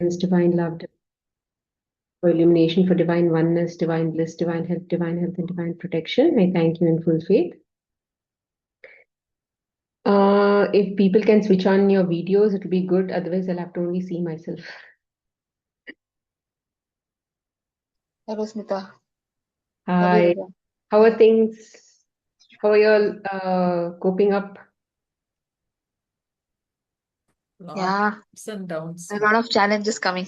divine love, for illumination, for divine oneness, divine bliss, divine health, and divine protection. I thank you in full faith. If people can switch on your videos, it will be good. Otherwise, I'll have to only see myself. Hello, Smita. How are Hi, you? how are things? How are you all coping up? Lot Yeah, of ups and downs. a lot of challenges coming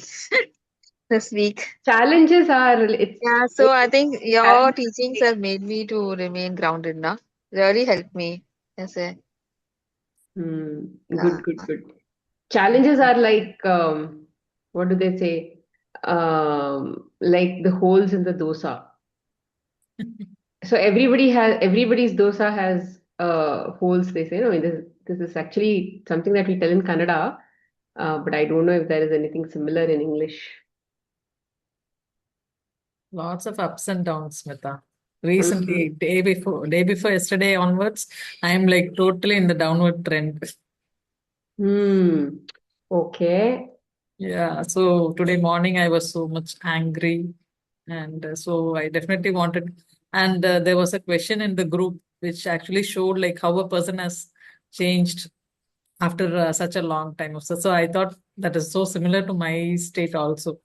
this week. Challenges are, Yeah, so I think your teachings have made me to remain grounded now. Really helped me. Yes, Good, good, good. Challenges are like, what do they say? Like the holes in the dosa. So everybody's dosa has holes, they say. No, this is actually something that we tell in Kannada, but I don't know if there is anything similar in English. Lots of ups and downs, Smita. Mhm. Recently, day before yesterday onwards, I am like totally in the downward trend. Hmm. Okay. Yeah, so today morning I was so much angry, and so I definitely wanted. And there was a question in the group which actually showed like how a person has changed after such a long time. So I thought that is so similar to my state also.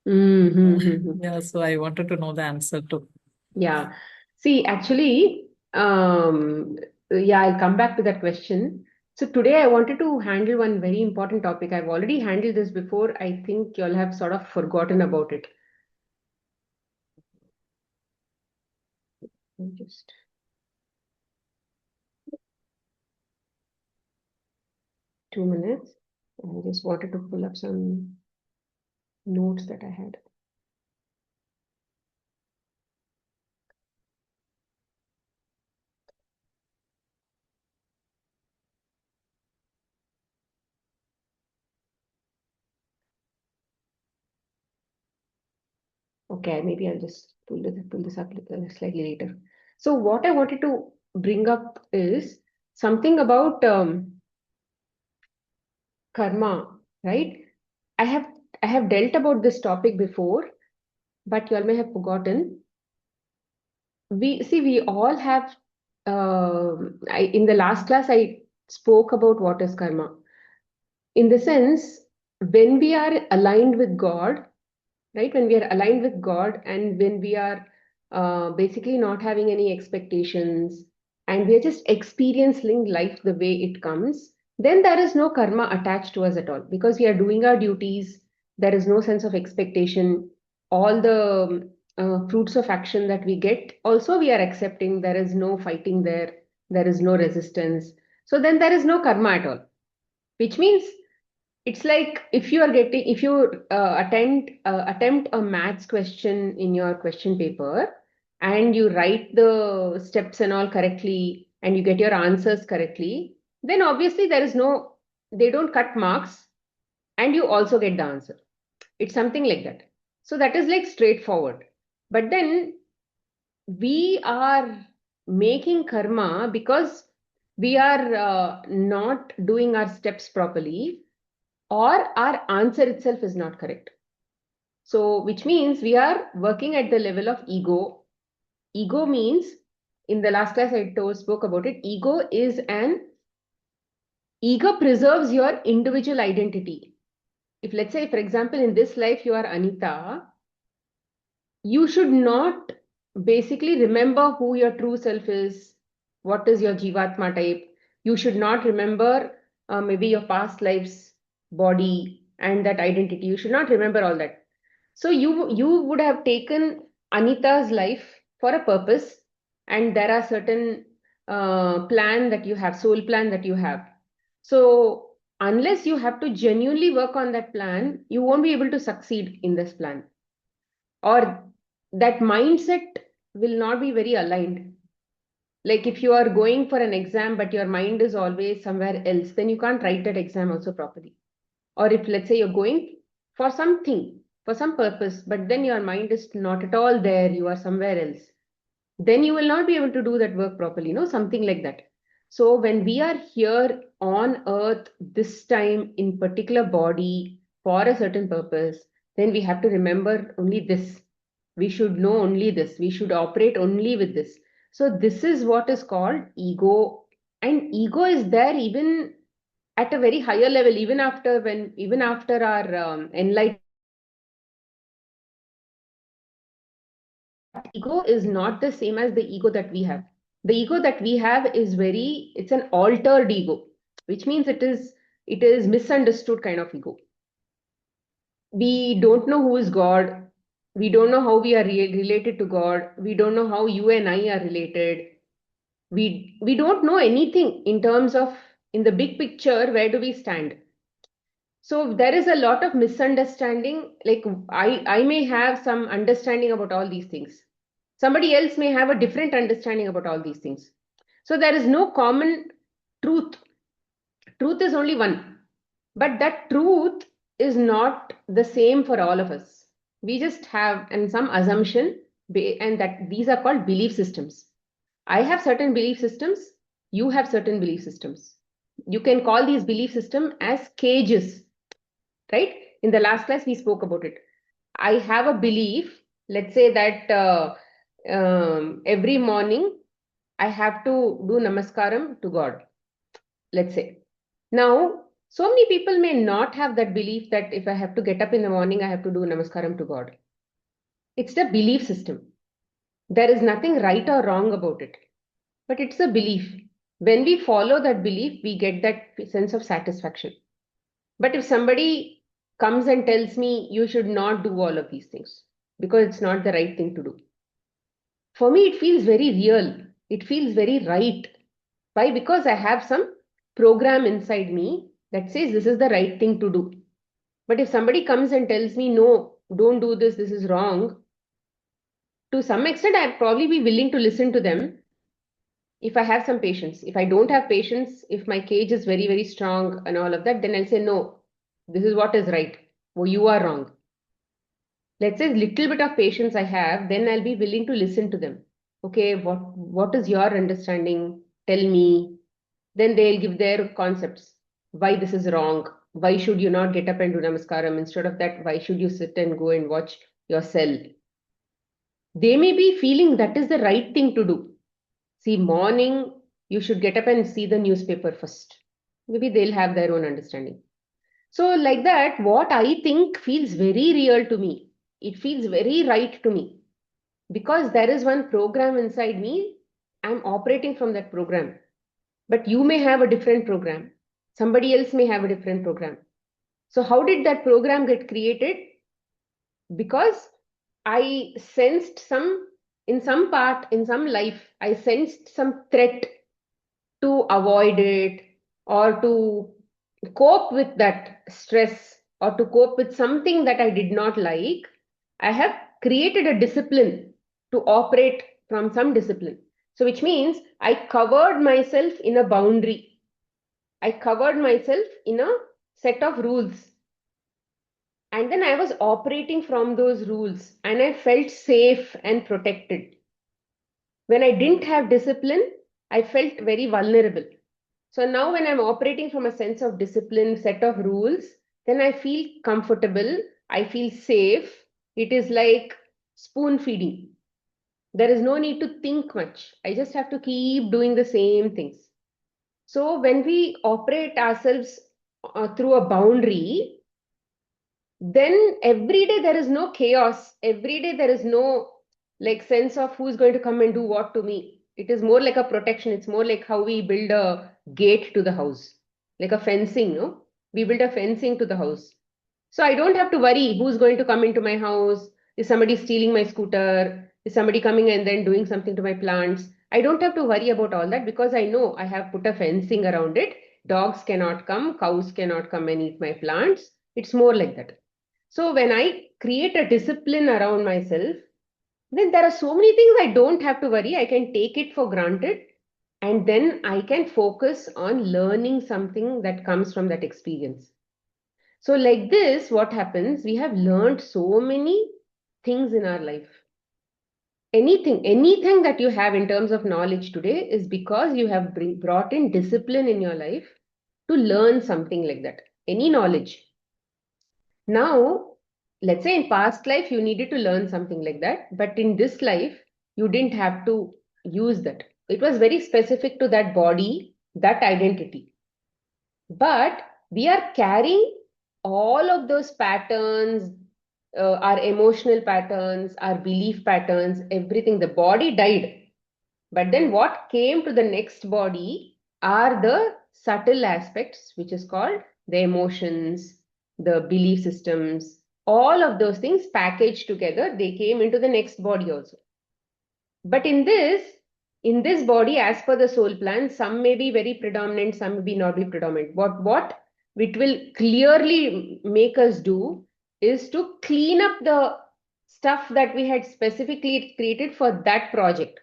Mm-hmm. Yeah, so I wanted to know the answer too. Yeah. See, actually, yeah, I'll come back to that question. So today I wanted to handle one very important topic. I've already handled this before. I think you'll have sort of forgotten about it. Just 2 minutes. I just wanted to pull up some notes that I had. Okay, maybe I'll just pull this up slightly later. So what I wanted to bring up is something about karma, right? I have I have dealt about this topic before, but you all may have forgotten. We all have. In the last class, I spoke about what is karma. In the sense, when we are aligned with God, right? When we are aligned with God and when we are basically not having any expectations and we are just experiencing life the way it comes, then there is no karma attached to us at all because we are doing our duties. There is no sense of expectation. All the fruits of action that we get, also we are accepting. There is no fighting there. There is no resistance. So then there is no karma at all, which means it's like if you attempt a maths question in your question paper and you write the steps and all correctly and you get your answers correctly, then obviously they don't cut marks and you also get the answer. It's something like that. So that is like straightforward. But then we are making karma because we are not doing our steps properly or our answer itself is not correct. So, which means we are working at the level of ego. Ego means, in the last class spoke about it, ego preserves your individual identity. If let's say, for example, in this life you are Anita, you should not basically remember who your true self is, what is your Jivatma type. You should not remember maybe your past life's body and that identity. You should not remember all that. So you would have taken Anita's life for a purpose, and there are certain plan that you have, soul plan that you have. So unless you have to genuinely work on that plan, you won't be able to succeed in this plan, or that mindset will not be very aligned. Like if you are going for an exam but your mind is always somewhere else, then you can't write that exam also properly. Or if let's say you're going for something, for some purpose, but then your mind is not at all there, you are somewhere else, then you will not be able to do that work properly, something like that. So when we are here on earth this time in particular body, for a certain purpose, then we have to remember only this. We should know only this. We should operate only with this. So this is what is called ego. And ego is there even at a very higher level, even after our enlightenment. Ego is not the same as the ego that we have. The ego that we have is it's an altered ego, which means it is misunderstood kind of ego. We don't know who is God. We don't know how we are related to God. We don't know how you and I are related. We don't know anything in terms of, in the big picture, where do we stand. So there is a lot of misunderstanding. Like I may have some understanding about all these things. Somebody else may have a different understanding about all these things. So there is no common truth. Truth is only one. But that truth is not the same for all of us. We just have and some assumption, and that these are called belief systems. I have certain belief systems. You have certain belief systems. You can call these belief systems as cages, right? In the last class, we spoke about it. I have a belief, let's say that every morning I have to do namaskaram to God, let's say. Now, so many people may not have that belief that if I have to get up in the morning, I have to do namaskaram to God. It's the belief system. There is nothing right or wrong about it, but it's a belief. When we follow that belief, we get that sense of satisfaction. But if somebody comes and tells me you should not do all of these things because it's not the right thing to do, for me, it feels very real. It feels very right. Why? Because I have some program inside me that says this is the right thing to do. But if somebody comes and tells me, no, don't do this, this is wrong, to some extent, I'd probably be willing to listen to them if I have some patience. If I don't have patience, if my cage is very, very strong and all of that, then I'll say, no, this is what is right. Oh, you are wrong. Let's say little bit of patience I have, then I'll be willing to listen to them. Okay, what is your understanding? Tell me. Then they'll give their concepts. Why this is wrong? Why should you not get up and do namaskaram? Instead of that, why should you sit and go and watch your cell? They may be feeling that is the right thing to do. See, morning, you should get up and see the newspaper first. Maybe they'll have their own understanding. So, like that, what I think feels very real to me. It feels very right to me. Because there is one program inside me, I'm operating from that program. But you may have a different program. Somebody else may have a different program. So, how did that program get created? Because I sensed in some part, in some life, I sensed some threat to avoid it or to cope with that stress or to cope with something that I did not like. I have created a discipline to operate from some discipline. So, which means I covered myself in a boundary. I covered myself in a set of rules. And then I was operating from those rules and I felt safe and protected. When I didn't have discipline, I felt very vulnerable. So now when I'm operating from a sense of discipline, set of rules, then I feel comfortable. I feel safe. It is like spoon feeding. There is no need to think much. I just have to keep doing the same things. So when we operate ourselves through a boundary, then every day there is no chaos. Every day there is no like sense of who's going to come and do what to me. It is more like a protection. It's more like how we build a gate to the house, like a fencing, no? We build a fencing to the house. So I don't have to worry who's going to come into my house. Is somebody stealing my scooter? Is somebody coming and then doing something to my plants? I don't have to worry about all that because I know I have put a fencing around it. Dogs cannot come, cows cannot come and eat my plants. It's more like that. So when I create a discipline around myself, then there are so many things I don't have to worry. I can take it for granted and then I can focus on learning something that comes from that experience. So like this, what happens? We have learned so many things in our life. Anything that you have in terms of knowledge today is because you have brought in discipline in your life to learn something like that. Any knowledge. Now, let's say in past life, you needed to learn something like that, but in this life, you didn't have to use that. It was very specific to that body, that identity. But we are carrying all of those patterns, our emotional patterns, our belief patterns, everything. The body died. But then what came to the next body are the subtle aspects, which is called the emotions, the belief systems, all of those things packaged together, they came into the next body also. But in this body, as per the soul plan, some may be very predominant, some may be not be predominant. What it will clearly make us do is to clean up the stuff that we had specifically created for that project.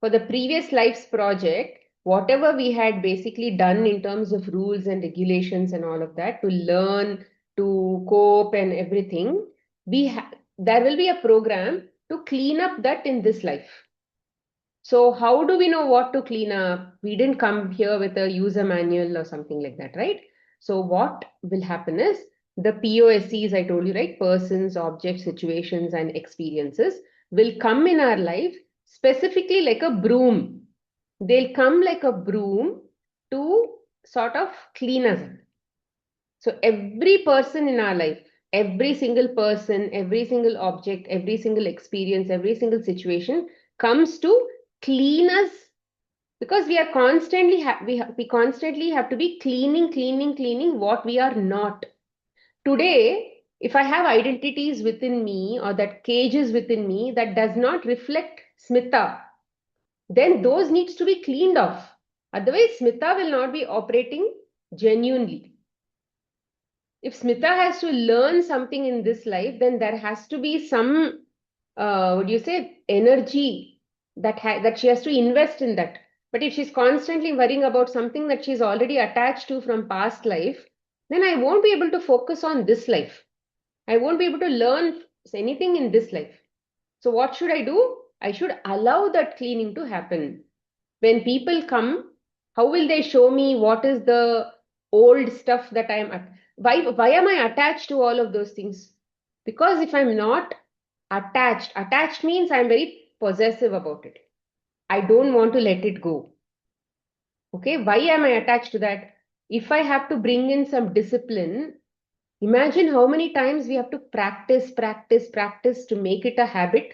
For the previous life's project, whatever we had basically done in terms of rules and regulations and all of that to learn, to cope and everything, there will be a program to clean up that in this life. So how do we know what to clean up? We didn't come here with a user manual or something like that, right? So what will happen is the POSCs, I told you, right? Persons, objects, situations, and experiences will come in our life specifically like a broom. They'll come like a broom to sort of clean us up. So every person in our life, every single person, every single object, every single experience, every single situation comes to clean us, because we are constantly we constantly have to be cleaning what we are not. Today, if I have identities within me or that cages within me that does not reflect Smita, then those needs to be cleaned off. Otherwise, Smita will not be operating genuinely. If Smita has to learn something in this life, then there has to be some, what do you say, energy that she has to invest in that. But if she's constantly worrying about something that she's already attached to from past life, then I won't be able to focus on this life. I won't be able to learn anything in this life. So what should I do? I should allow that cleaning to happen. When people come, how will they show me what is the old stuff that I am at? Why am I attached to all of those things? Because if I'm not attached means I'm very possessive about it. I don't want to let it go. Okay, why am I attached to that? If I have to bring in some discipline, imagine how many times we have to practice to make it a habit.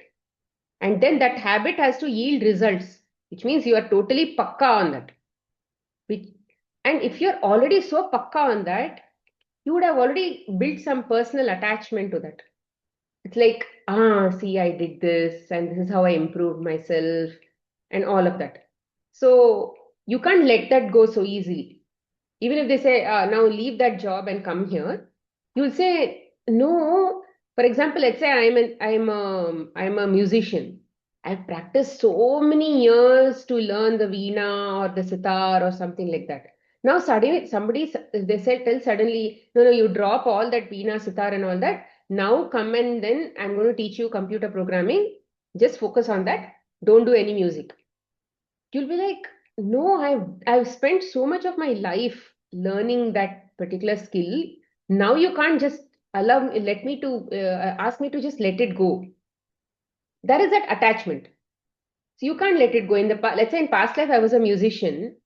And then that habit has to yield results, which means you are totally pakka on that. And if you're already so pakka on that, you would have already built some personal attachment to that. It's like, see, I did this, and this is how I improved myself, and all of that. So you can't let that go so easily. Even if they say, now leave that job and come here, you'll say, no. For example, let's say I'm a musician. I've practiced so many years to learn the veena or the sitar or something like that. Now suddenly they said, tell suddenly, no, you drop all that veena, sitar and all that. Now come and then I'm going to teach you computer programming. Just focus on that. Don't do any music. You'll be like, no, I've spent so much of my life learning that particular skill. Now you can't just ask me to just let it go. There is that attachment. So you can't let it go. Let's say in past life I was a musician.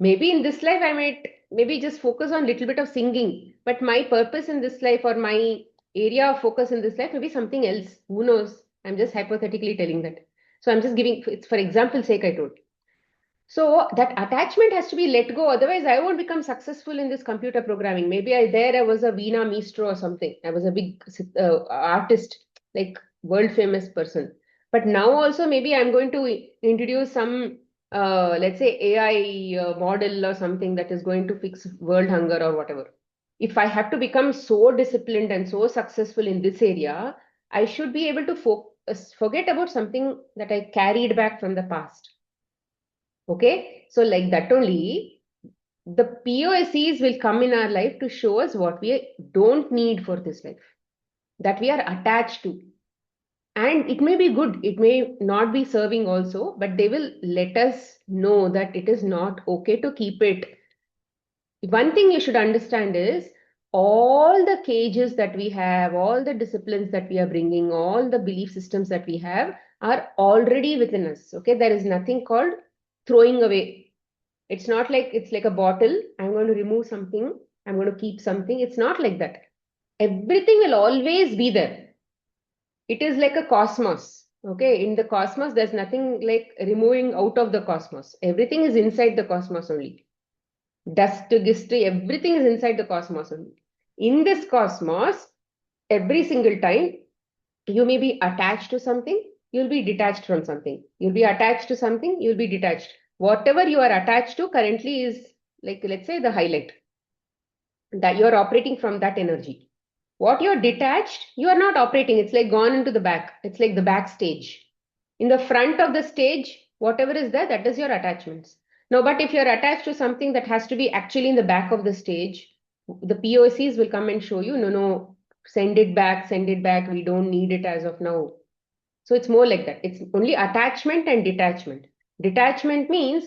Maybe in this life I might maybe just focus on little bit of singing. But my purpose in this life or my area of focus in this life may be something else. Who knows? I'm just hypothetically telling that. So I'm just giving, it's for example's sake I told. So that attachment has to be let go. Otherwise, I won't become successful in this computer programming. Maybe I was a Veena Mistro or something. I was a big artist, like world famous person. But now also maybe I'm going to introduce some, let's say AI model or something that is going to fix world hunger or whatever. If I have to become so disciplined and so successful in this area, I should be able to forget about something that I carried back from the past. Okay, so like that only, the POSCs will come in our life to show us what we don't need for this life, that we are attached to. And it may be good, it may not be serving also, but they will let us know that it is not okay to keep it. One thing you should understand is all the cages that we have, all the disciplines that we are bringing, all the belief systems that we have are already within us. Okay, there is nothing called throwing away. It's not like it's like a bottle. I'm going to remove something. I'm going to keep something. It's not like that. Everything will always be there. It is like a cosmos. Okay, in the cosmos, there's nothing like removing out of the cosmos. Everything is inside the cosmos only. Dust to gist, everything is inside the cosmos only. In this cosmos, every single time you may be attached to something, you'll be detached from something. You'll be attached to something, you'll be detached. Whatever you are attached to currently is like, let's say, the highlight that you're operating from that energy. What you're detached, you are not operating. It's like gone into the back. It's like the backstage. In the front of the stage, whatever is there, that is your attachments. Now, but if you're attached to something that has to be actually in the back of the stage, the POCs will come and show you, no, no, send it back, we don't need it as of now. So it's more like that. It's only attachment and detachment. Detachment means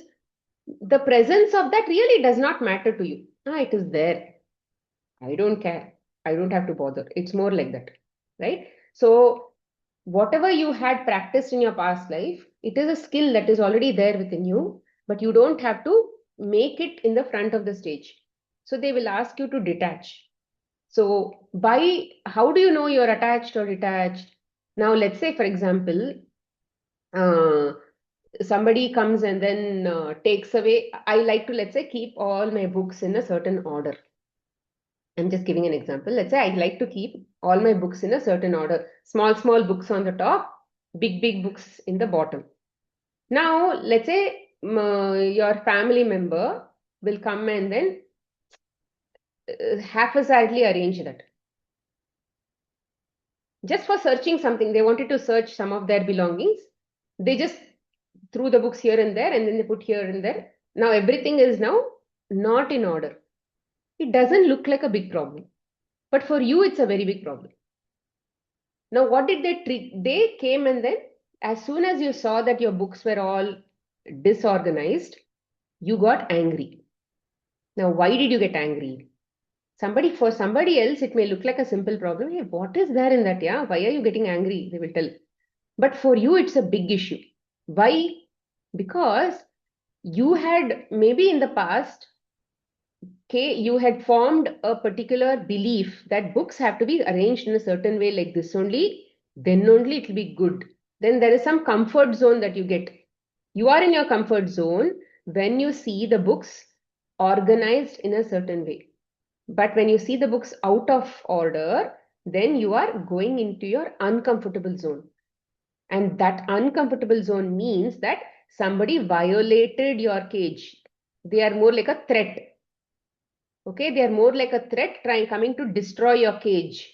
the presence of that really does not matter to you. Ah, it is there. I don't care. I don't have to bother. It's more like that, right? So whatever you had practiced in your past life, it is a skill that is already there within you, but you don't have to make it in the front of the stage. So they will ask you to detach. So by how do you know you're attached or detached? Now, let's say, for example, uh, somebody comes and then takes away. I like to, let's say, keep all my books in a certain order. I'm just giving an example. Let's say I like to keep all my books in a certain order. Small books on the top, big books in the bottom. Now, let's say your family member will come and then haphazardly arrange that. Just for searching something, they wanted to search some of their belongings. They just threw the books here and there and then they put here and there. Now everything is now not in order. It doesn't look like a big problem. But for you, it's a very big problem. Now, what did they treat? They came and then, as soon as you saw that your books were all disorganized, you got angry. Now, why did you get angry? For somebody else, it may look like a simple problem. Hey, what is there in that? Yeah, why are you getting angry? They will tell. But for you, it's a big issue. Why? Because you had maybe in the past, okay, you had formed a particular belief that books have to be arranged in a certain way like this only, then only it will be good. Then there is some comfort zone that you get. You are in your comfort zone when you see the books organized in a certain way. But when you see the books out of order, then you are going into your uncomfortable zone. And that uncomfortable zone means that somebody violated your cage. They are more like a threat. Okay, they are more like a threat coming to destroy your cage.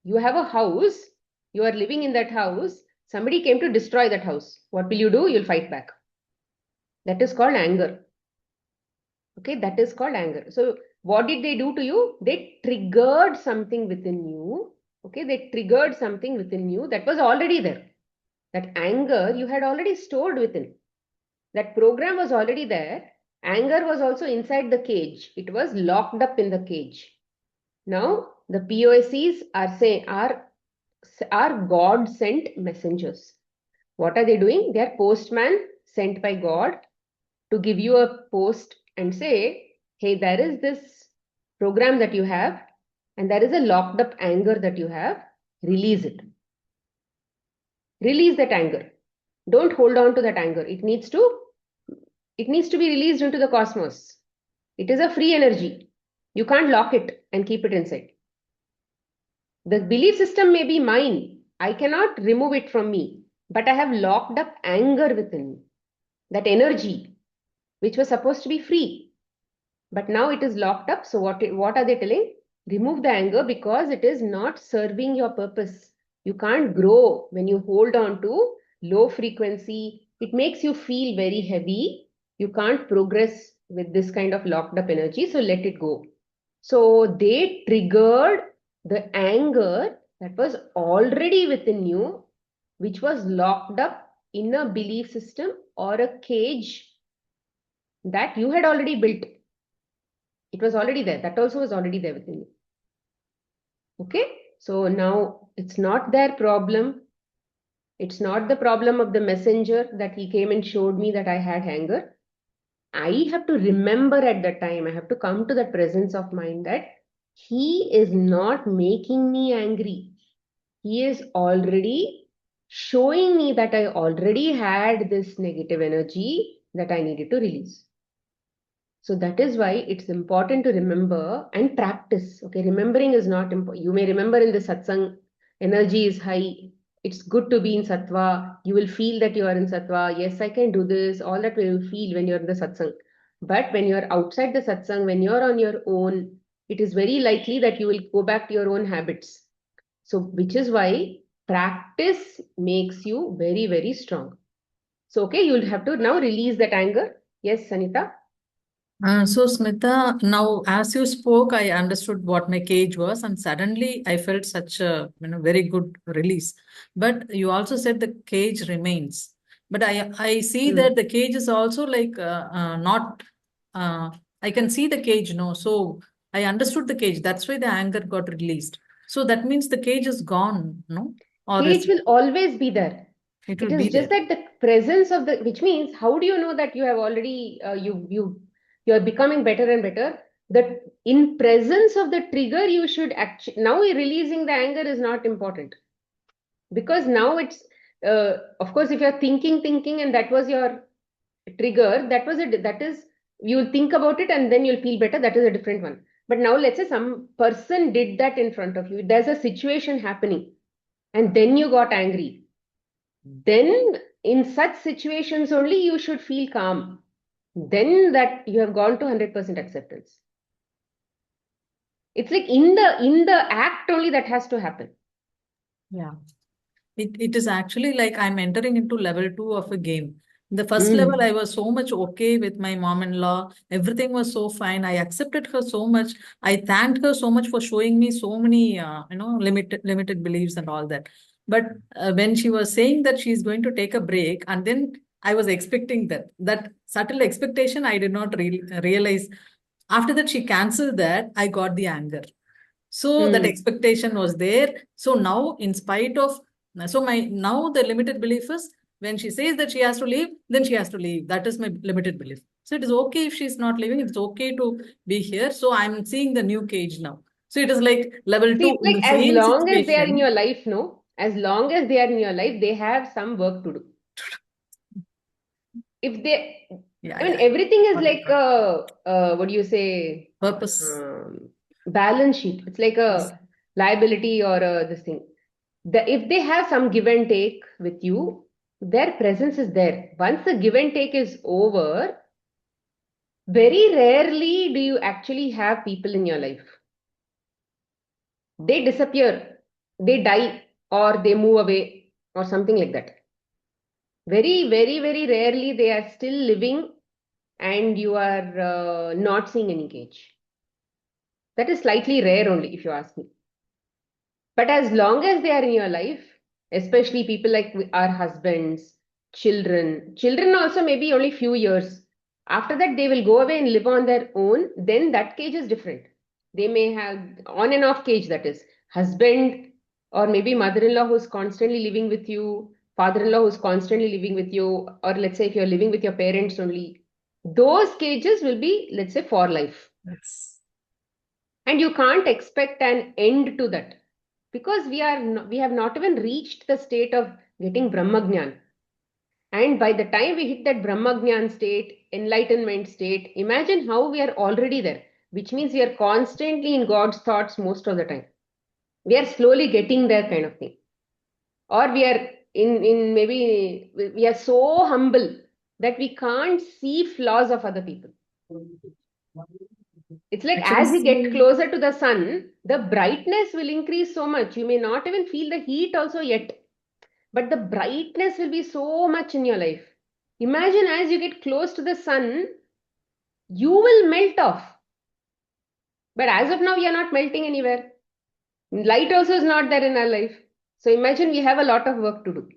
You have a house, you are living in that house, somebody came to destroy that house. What will you do? You'll fight back. That is called anger. Okay, that is called anger. So what did they do to you? They triggered something within you. Okay, they triggered something within you that was already there. That anger you had already stored within. That program was already there. Anger was also inside the cage. It was locked up in the cage. Now, the POSs are God sent messengers. What are they doing? They are postman sent by God to give you a post and say, hey, there is this program that you have, and there is a locked up anger that you have. Release it. Release that anger. Don't hold on to that anger. It needs to be released into the cosmos. It is a free energy. You can't lock it and keep it inside. The belief system may be mine. I cannot remove it from me, but I have locked up anger within me. That energy, which was supposed to be free, but now it is locked up. So what are they telling? Remove the anger because it is not serving your purpose. You can't grow when you hold on to low frequency. It makes you feel very heavy. You can't progress with this kind of locked up energy. So let it go. So they triggered the anger that was already within you, which was locked up in a belief system or a cage that you had already built. It was already there. That also was already there within you. Okay, so now it's not their problem. It's not the problem of the messenger that he came and showed me that I had anger. I have to remember at that time, I have to come to that presence of mind that he is not making me angry. He is already showing me that I already had this negative energy that I needed to release. So that is why it's important to remember and practice. Okay, remembering is not important. You may remember in the satsang, energy is high. It's good to be in sattva. You will feel that you are in sattva. Yes, I can do this. All that you will feel when you're in the satsang. But when you're outside the satsang, when you're on your own, it is very likely that you will go back to your own habits. So, which is why practice makes you very, very strong. So, okay, you'll have to now release that anger. Yes, Sanita? So, Smita, now as you spoke, I understood what my cage was, and suddenly I felt such a very good release. But you also said the cage remains. But I see that the cage is also like not. I can see the cage, no. So I understood the cage. That's why the anger got released. So that means the cage is gone, no? Or is Cage will always be there. it It will be is just there? that the presence of the, which means, how do you know that you have already, you are becoming better and better? That in presence of the trigger, you should actually, now releasing the anger is not important. Because now it's, of course, if you're thinking, and that was your trigger, that is, you'll think about it and then you'll feel better. That is a different one. But now let's say some person did that in front of you. There's a situation happening and then you got angry. Then in such situations only you should feel calm. Then that you have gone to 100% acceptance. It's like in the act only that has to happen. Yeah. It is actually like I'm entering into level 2 of a game. The first level, I was so much okay with my mom-in-law. Everything was so fine. I accepted her so much. I thanked her so much for showing me so many, limited beliefs and all that. But when she was saying that she's going to take a break, and then I was expecting that subtle expectation, I did not realize. After that, she canceled that. I got the anger. So that expectation was there. So now, in spite of, so my now the limited belief is when she says that she has to leave, then she has to leave. That is my limited belief. So it is okay if she's not leaving. It's okay to be here. So I'm seeing the new cage now. So it is like level See, 2 it's in like the as same long as they are in situation. your life, no? As long as they are in your life, they have some work to do. If they, Yeah, I mean, yeah. everything is Got it, like got it. what do you say? Purpose. Balance sheet. It's like Yes. a liability or this thing. If they have some give and take with you, their presence is there. Once the give and take is over, very rarely do you actually have people in your life. They disappear, they die, or they move away, or something like that. Very, very, very rarely they are still living and you are not seeing any cage. That is slightly rare only, if you ask me. But as long as they are in your life, especially people like our husbands, children also maybe only few years. After that, they will go away and live on their own. Then that cage is different. They may have on and off cage, that is husband or maybe mother-in-law who's constantly living with you, father-in-law who's constantly living with you, or let's say if you're living with your parents only. Those cages will be, let's say, for life. Yes. And you can't expect an end to that because we have not even reached the state of getting Brahmagyan. And by the time we hit that Brahmagyan state, enlightenment state, imagine how we are already there, which means we are constantly in God's thoughts most of the time. We are slowly getting there kind of thing. Or we are in maybe we are so humble that we can't see flaws of other people. It's like Actually, as you get see, closer to the sun, the brightness will increase so much. You may not even feel the heat also yet, but the brightness will be so much in your life. Imagine as you get close to the sun, you will melt off. But as of now, we are not melting anywhere. Light also is not there in our life. So imagine we have a lot of work to do.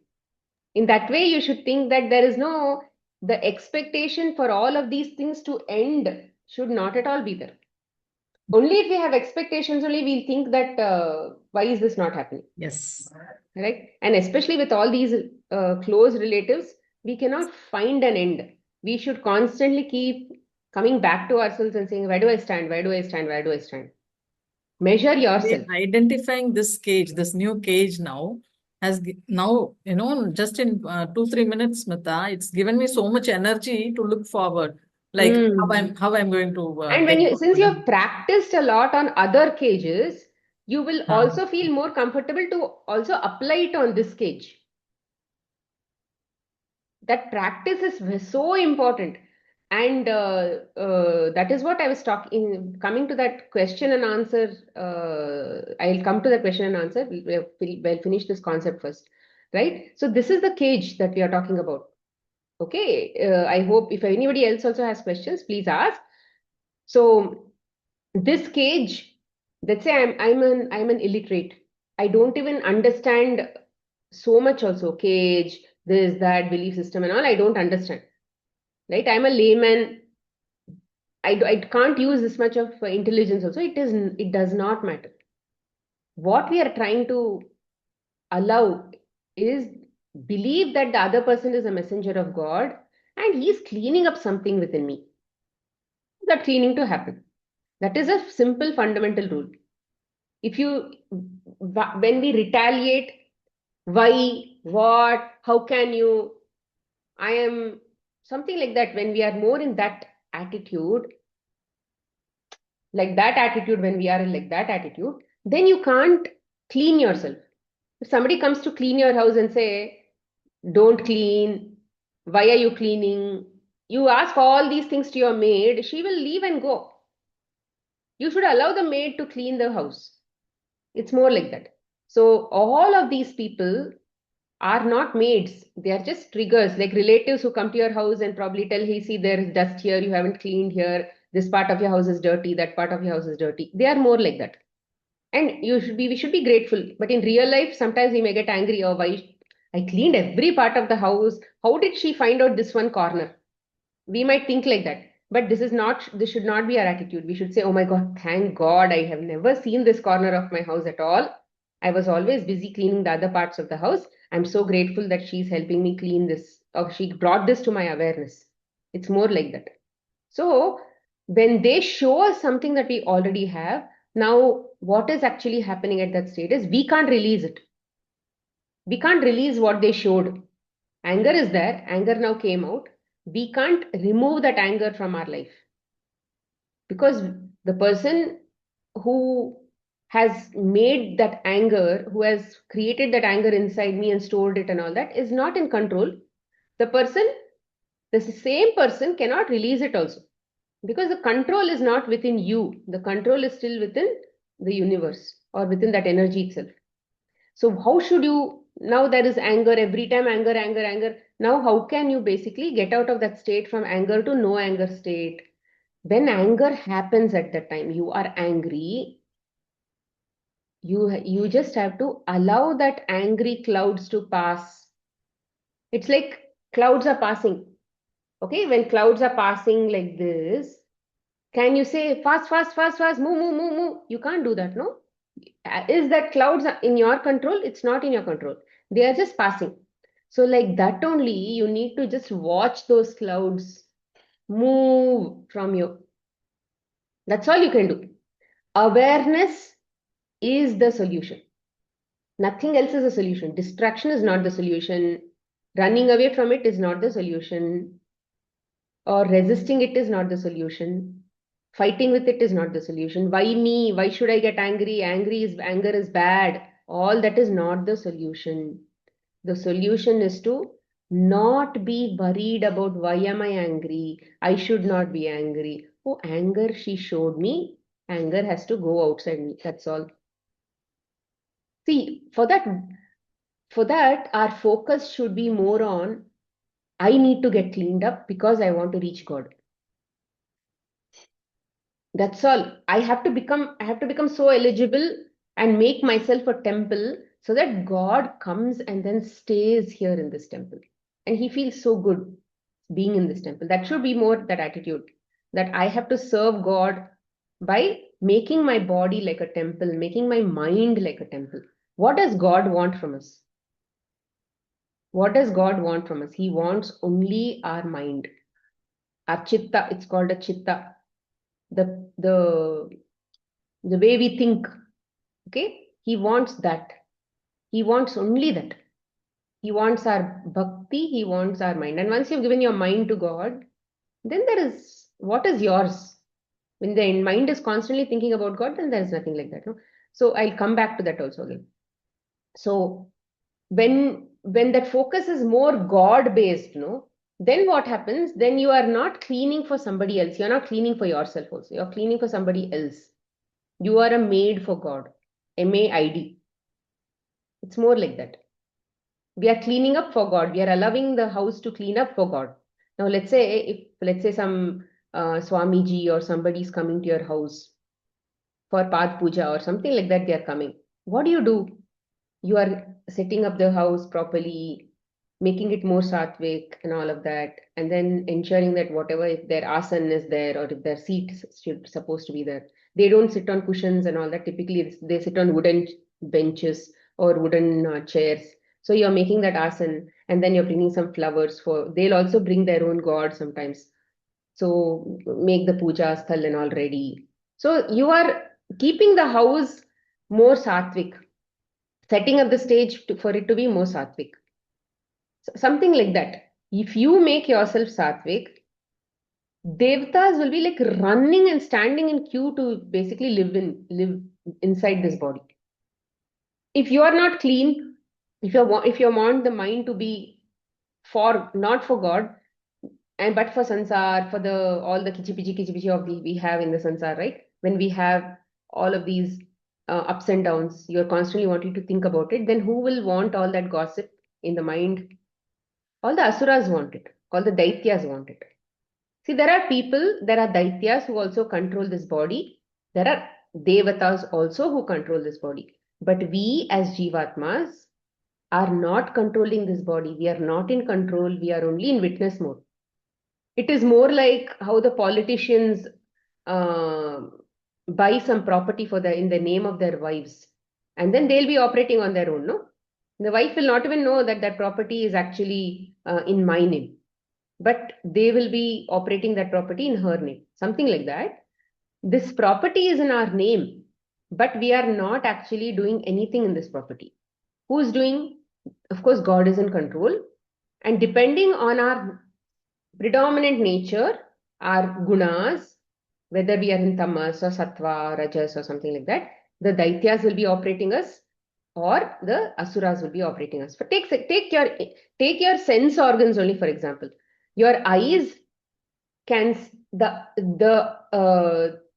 In that way, you should think that there is no, the expectation for all of these things to end should not at all be there. Only if we have expectations, only we'll think that why is this not happening? Yes. Right? And especially with all these close relatives, we cannot find an end. We should constantly keep coming back to ourselves and saying, where do I stand? Where do I stand? Where do I stand? Measure By yourself. identifying this cage, this new cage now now, just in 2-3 minutes, Smita, it's given me so much energy to look forward, like Mm. how I'm going to And get since you forward. have practiced a lot on other cages, you will Uh, also feel more comfortable to also apply it on this cage. That practice is so important. And that is what I was talking, coming to that question and answer. I'll come to that question and answer. We'll finish this concept first, right? So this is the cage that we are talking about. Okay. I hope if anybody else also has questions, please ask. So this cage, let's say I'm an illiterate. I don't even understand so much also cage, this, that, belief system and all. I don't understand. Right? I'm a layman. I can't use this much of intelligence also. It does not matter. What we are trying to allow is believe that the other person is a messenger of God and he's cleaning up something within me. That cleaning to happen. That is a simple fundamental rule. If you, when we retaliate, why, what, how can you, I am, something like that, when we are more in that attitude, when we are in like that attitude, then you can't clean yourself. If somebody comes to clean your house and say, don't clean, why are you cleaning? You ask all these things to your maid, she will leave and go. You should allow the maid to clean the house. It's more like that. So all of these people are not maids. They are just triggers, like relatives who come to your house and probably tell, hey, see, there is dust here, you haven't cleaned here, this part of your house is dirty, that part of your house is dirty. They are more like that. And we should be grateful. But in real life, sometimes we may get angry, oh, why I cleaned every part of the house. How did she find out this one corner? We might think like that. But this should not be our attitude. We should say, oh my God, thank God, I have never seen this corner of my house at all. I was always busy cleaning the other parts of the house. I'm so grateful that she's helping me clean this, or she brought this to my awareness. It's more like that. So when they show us something that we already have, now what is actually happening at that state is we can't release it. We can't release what they showed. Anger is there, anger now came out. We can't remove that anger from our life because the person who has made that anger, who has created that anger inside me and stored it and all that, is not in control. The person, the same person cannot release it also. Because the control is not within you, the control is still within the universe or within that energy itself. So how should you, now there is anger every time, anger, anger, anger. Now how can you basically get out of that state from anger to no anger state? When anger happens at that time, you are angry, you just have to allow that angry clouds to pass. It's like clouds are passing. Okay, when clouds are passing like this, can you say fast, fast, fast, fast, move, move, move, move? You can't do that, no? Is that clouds are in your control? It's not in your control. They are just passing. So, like that only, you need to just watch those clouds move from you. That's all you can do. Awareness is the solution. Nothing else is a solution. Distraction is not the solution. Running away from it is not the solution. Or resisting it is not the solution. Fighting with it is not the solution. Why me? Why should I get angry? Anger is bad. All that is not the solution. The solution is to not be worried about why am I angry? I should not be angry. Oh, anger, she showed me. Anger has to go outside me. That's all. See, for that, our focus should be more on I need to get cleaned up because I want to reach God. That's all. I have to become so eligible and make myself a temple so that God comes and then stays here in this temple. And he feels so good being in this temple. That should be more that attitude that I have to serve God by making my body like a temple, making my mind like a temple. What does God want from us? What does God want from us? He wants only our mind, our chitta. It's called a chitta. The way we think. Okay? He wants that. He wants only that. He wants our bhakti, he wants our mind. And once you've given your mind to God, then there is what is yours. When the mind is constantly thinking about God, then there is nothing like that. No? So I'll come back to that also again. So when that focus is more God based, no, then what happens? Then you are not cleaning for somebody else. You're not cleaning for yourself also. You're cleaning for somebody else. You are a maid for God. MAID. It's more like that. We are cleaning up for God. We are allowing the house to clean up for God. Now, let's say some Swamiji or somebody is coming to your house for Pad Puja or something like that, they are coming. What do? You are setting up the house properly, making it more sattvic and all of that, and then ensuring that whatever, if their asan is there or if their seat should supposed to be there, they don't sit on cushions and all that. Typically, they sit on wooden benches or wooden chairs. So you're making that asan, and then you're bringing some flowers for. They'll also bring their own god sometimes. So make the puja sthal and all ready. So you are keeping the house more sattvic, setting up the stage for it to be more sattvic. Something like that. If you make yourself sattvic, devatas will be like running and standing in queue to basically live inside this body. If you are not clean, if you want the mind to be for not for God, and but for sansar, for the all the kichi pichi of the we have in the sansar, right? When we have all of these ups and downs, you're constantly wanting to think about it, then who will want all that gossip in the mind? All the asuras want it. All the daityas want it. See, there are daityas who also control this body. There are devatas also who control this body. But we as jivatmas are not controlling this body. We are not in control. We are only in witness mode. It is more like how the politicians uh, buy some property for in the name of their wives, and then they'll be operating on their own. No, the wife will not even know that that property is actually in my name, but they will be operating that property in her name, something like that. This property is in our name, but we are not actually doing anything in this property. Who's doing? Of course, God is in control, and depending on our predominant nature, our gunas, whether we are in tamas or sattva, rajas or something like that, the daityas will be operating us or the asuras will be operating us. But take your sense organs only, for example. Your eyes can the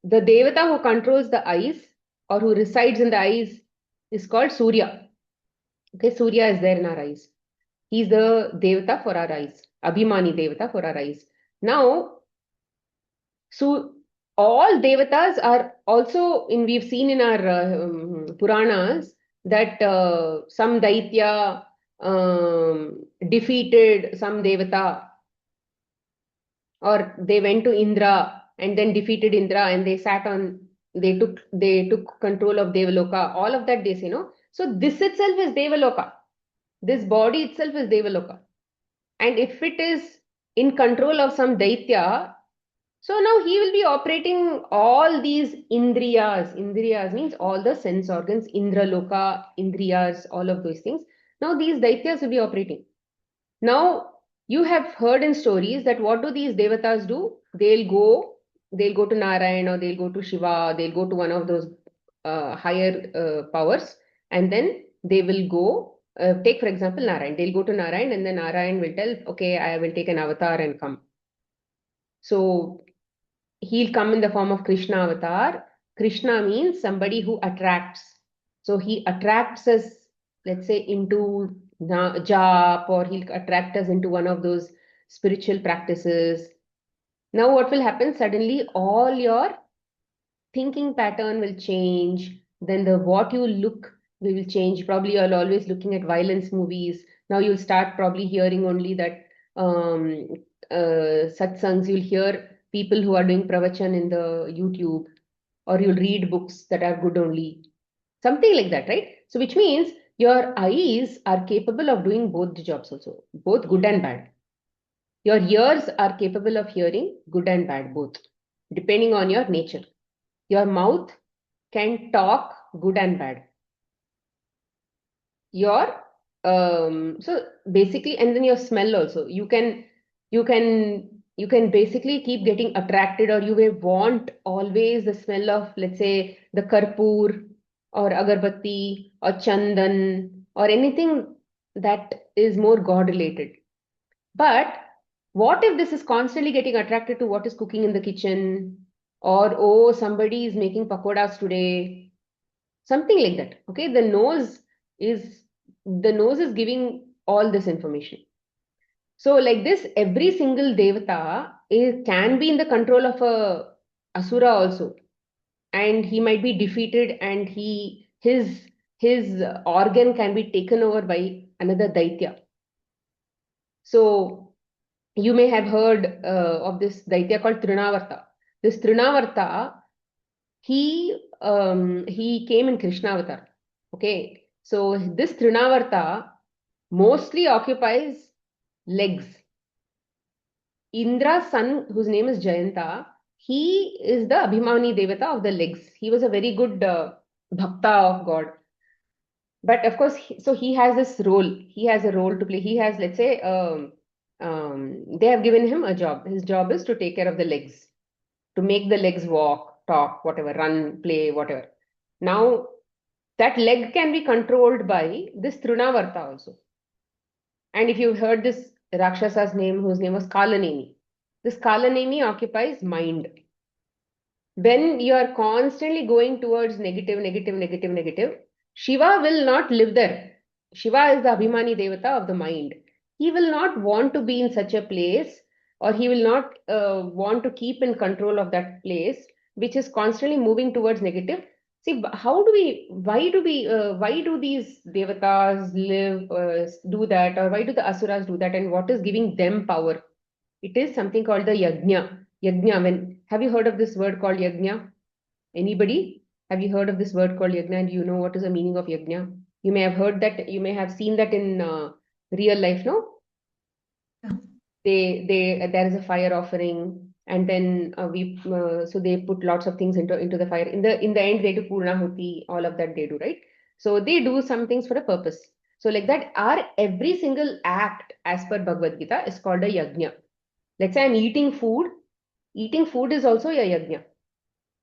devata who controls the eyes or who resides in the eyes is called Surya. Okay, Surya is there in our eyes. He's the devata for our eyes, Abhimani devata for our eyes. Now, so all devatas are also we've seen in our Puranas that some Daitya defeated some devata, or they went to Indra and then defeated Indra and they took control of Devaloka. All of that they say, no? So this itself is Devaloka. This body itself is Devaloka. And if it is in control of some Daitya, so now he will be operating all these Indriyas. Indriyas means all the sense organs, Indraloka, Indriyas, all of those things. Now these Daityas will be operating. Now you have heard in stories that what do these Devatas do? They'll go to Narayan or they'll go to Shiva, they'll go to one of those higher powers, and then they will go, take for example Narayan, they'll go to Narayan and then Narayan will tell, okay, I will take an avatar and come. So he'll come in the form of Krishna avatar. Krishna means somebody who attracts. So he attracts us, let's say, into jap, or he'll attract us into one of those spiritual practices. Now what will happen? Suddenly all your thinking pattern will change. Then the what you look will change. Probably you're always looking at violence movies. Now you'll start probably hearing only that satsangs. You'll hear people who are doing pravachan in the YouTube. or you'll read books that are good only. Something like that, right? So which means your eyes are capable of doing both the jobs also, both good and bad. Your ears are capable of hearing good and bad, both, depending on your nature. Your mouth can talk good and bad. Your so basically, and then your smell also. You can basically keep getting attracted, or you may want always the smell of, let's say, the karpur or agarbatti or chandan or anything that is more God related. But what if this is constantly getting attracted to what is cooking in the kitchen? Or, oh, somebody is making pakodas today. Something like that. Okay, is the nose is giving all this information. So, like this, every single devata can be in the control of a asura also, and he might be defeated, and his organ can be taken over by another daitya. So you may have heard of this daitya called Trinavarta. This Trinavarta, he came in Krishna avatar. Okay, so this Trinavarta mostly occupies legs. Indra's son, whose name is Jayanta, he is the Abhimani Devata of the legs. He was a very good bhakta of God. But of course, so he has this role. He has a role to play. He has, let's say, they have given him a job. His job is to take care of the legs, to make the legs walk, talk, whatever, run, play, whatever. Now, that leg can be controlled by this Trinavarta also. And if you've heard this Rakshasa's name, whose name was Kalanemi, this Kalanemi occupies mind. When you are constantly going towards negative, negative, negative, negative, Shiva will not live there. Shiva is the Abhimani Devata of the mind. He will not want to be in such a place, or he will not want to keep in control of that place, which is constantly moving towards negative. See, why do these devatas live, do that, or why do the asuras do that, and what is giving them power? It is something called the yajna. Yajna. Have you heard of this word called yajna? Anybody? Have you heard of this word called yajna? And do you know what is the meaning of yajna? You may have heard that. You may have seen that in real life. No, Yeah. there is a fire offering, and then so they put lots of things into the fire. In the end, they do purnahuti. All of that they do, right? So they do some things for a purpose. So like that, our every single act as per Bhagavad Gita is called a yajna. Let's say I'm eating food. Eating food is also a yajna.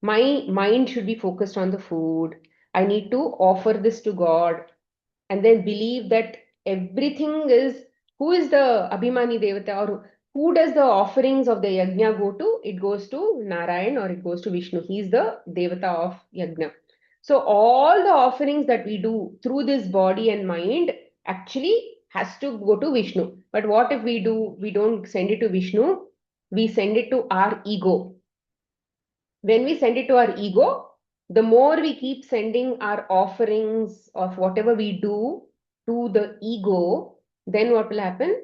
My mind should be focused on the food. I need to offer this to God, and then believe that everything is, who is the Abhimani Devata, or who does the offerings of the yajna go to? It goes to Narayan, or it goes to Vishnu. He's the Devata of yajna. So all the offerings that we do through this body and mind actually has to go to Vishnu. But what if we don't send it to Vishnu, we send it to our ego. When we send it to our ego, the more we keep sending our offerings of whatever we do to the ego, then what will happen?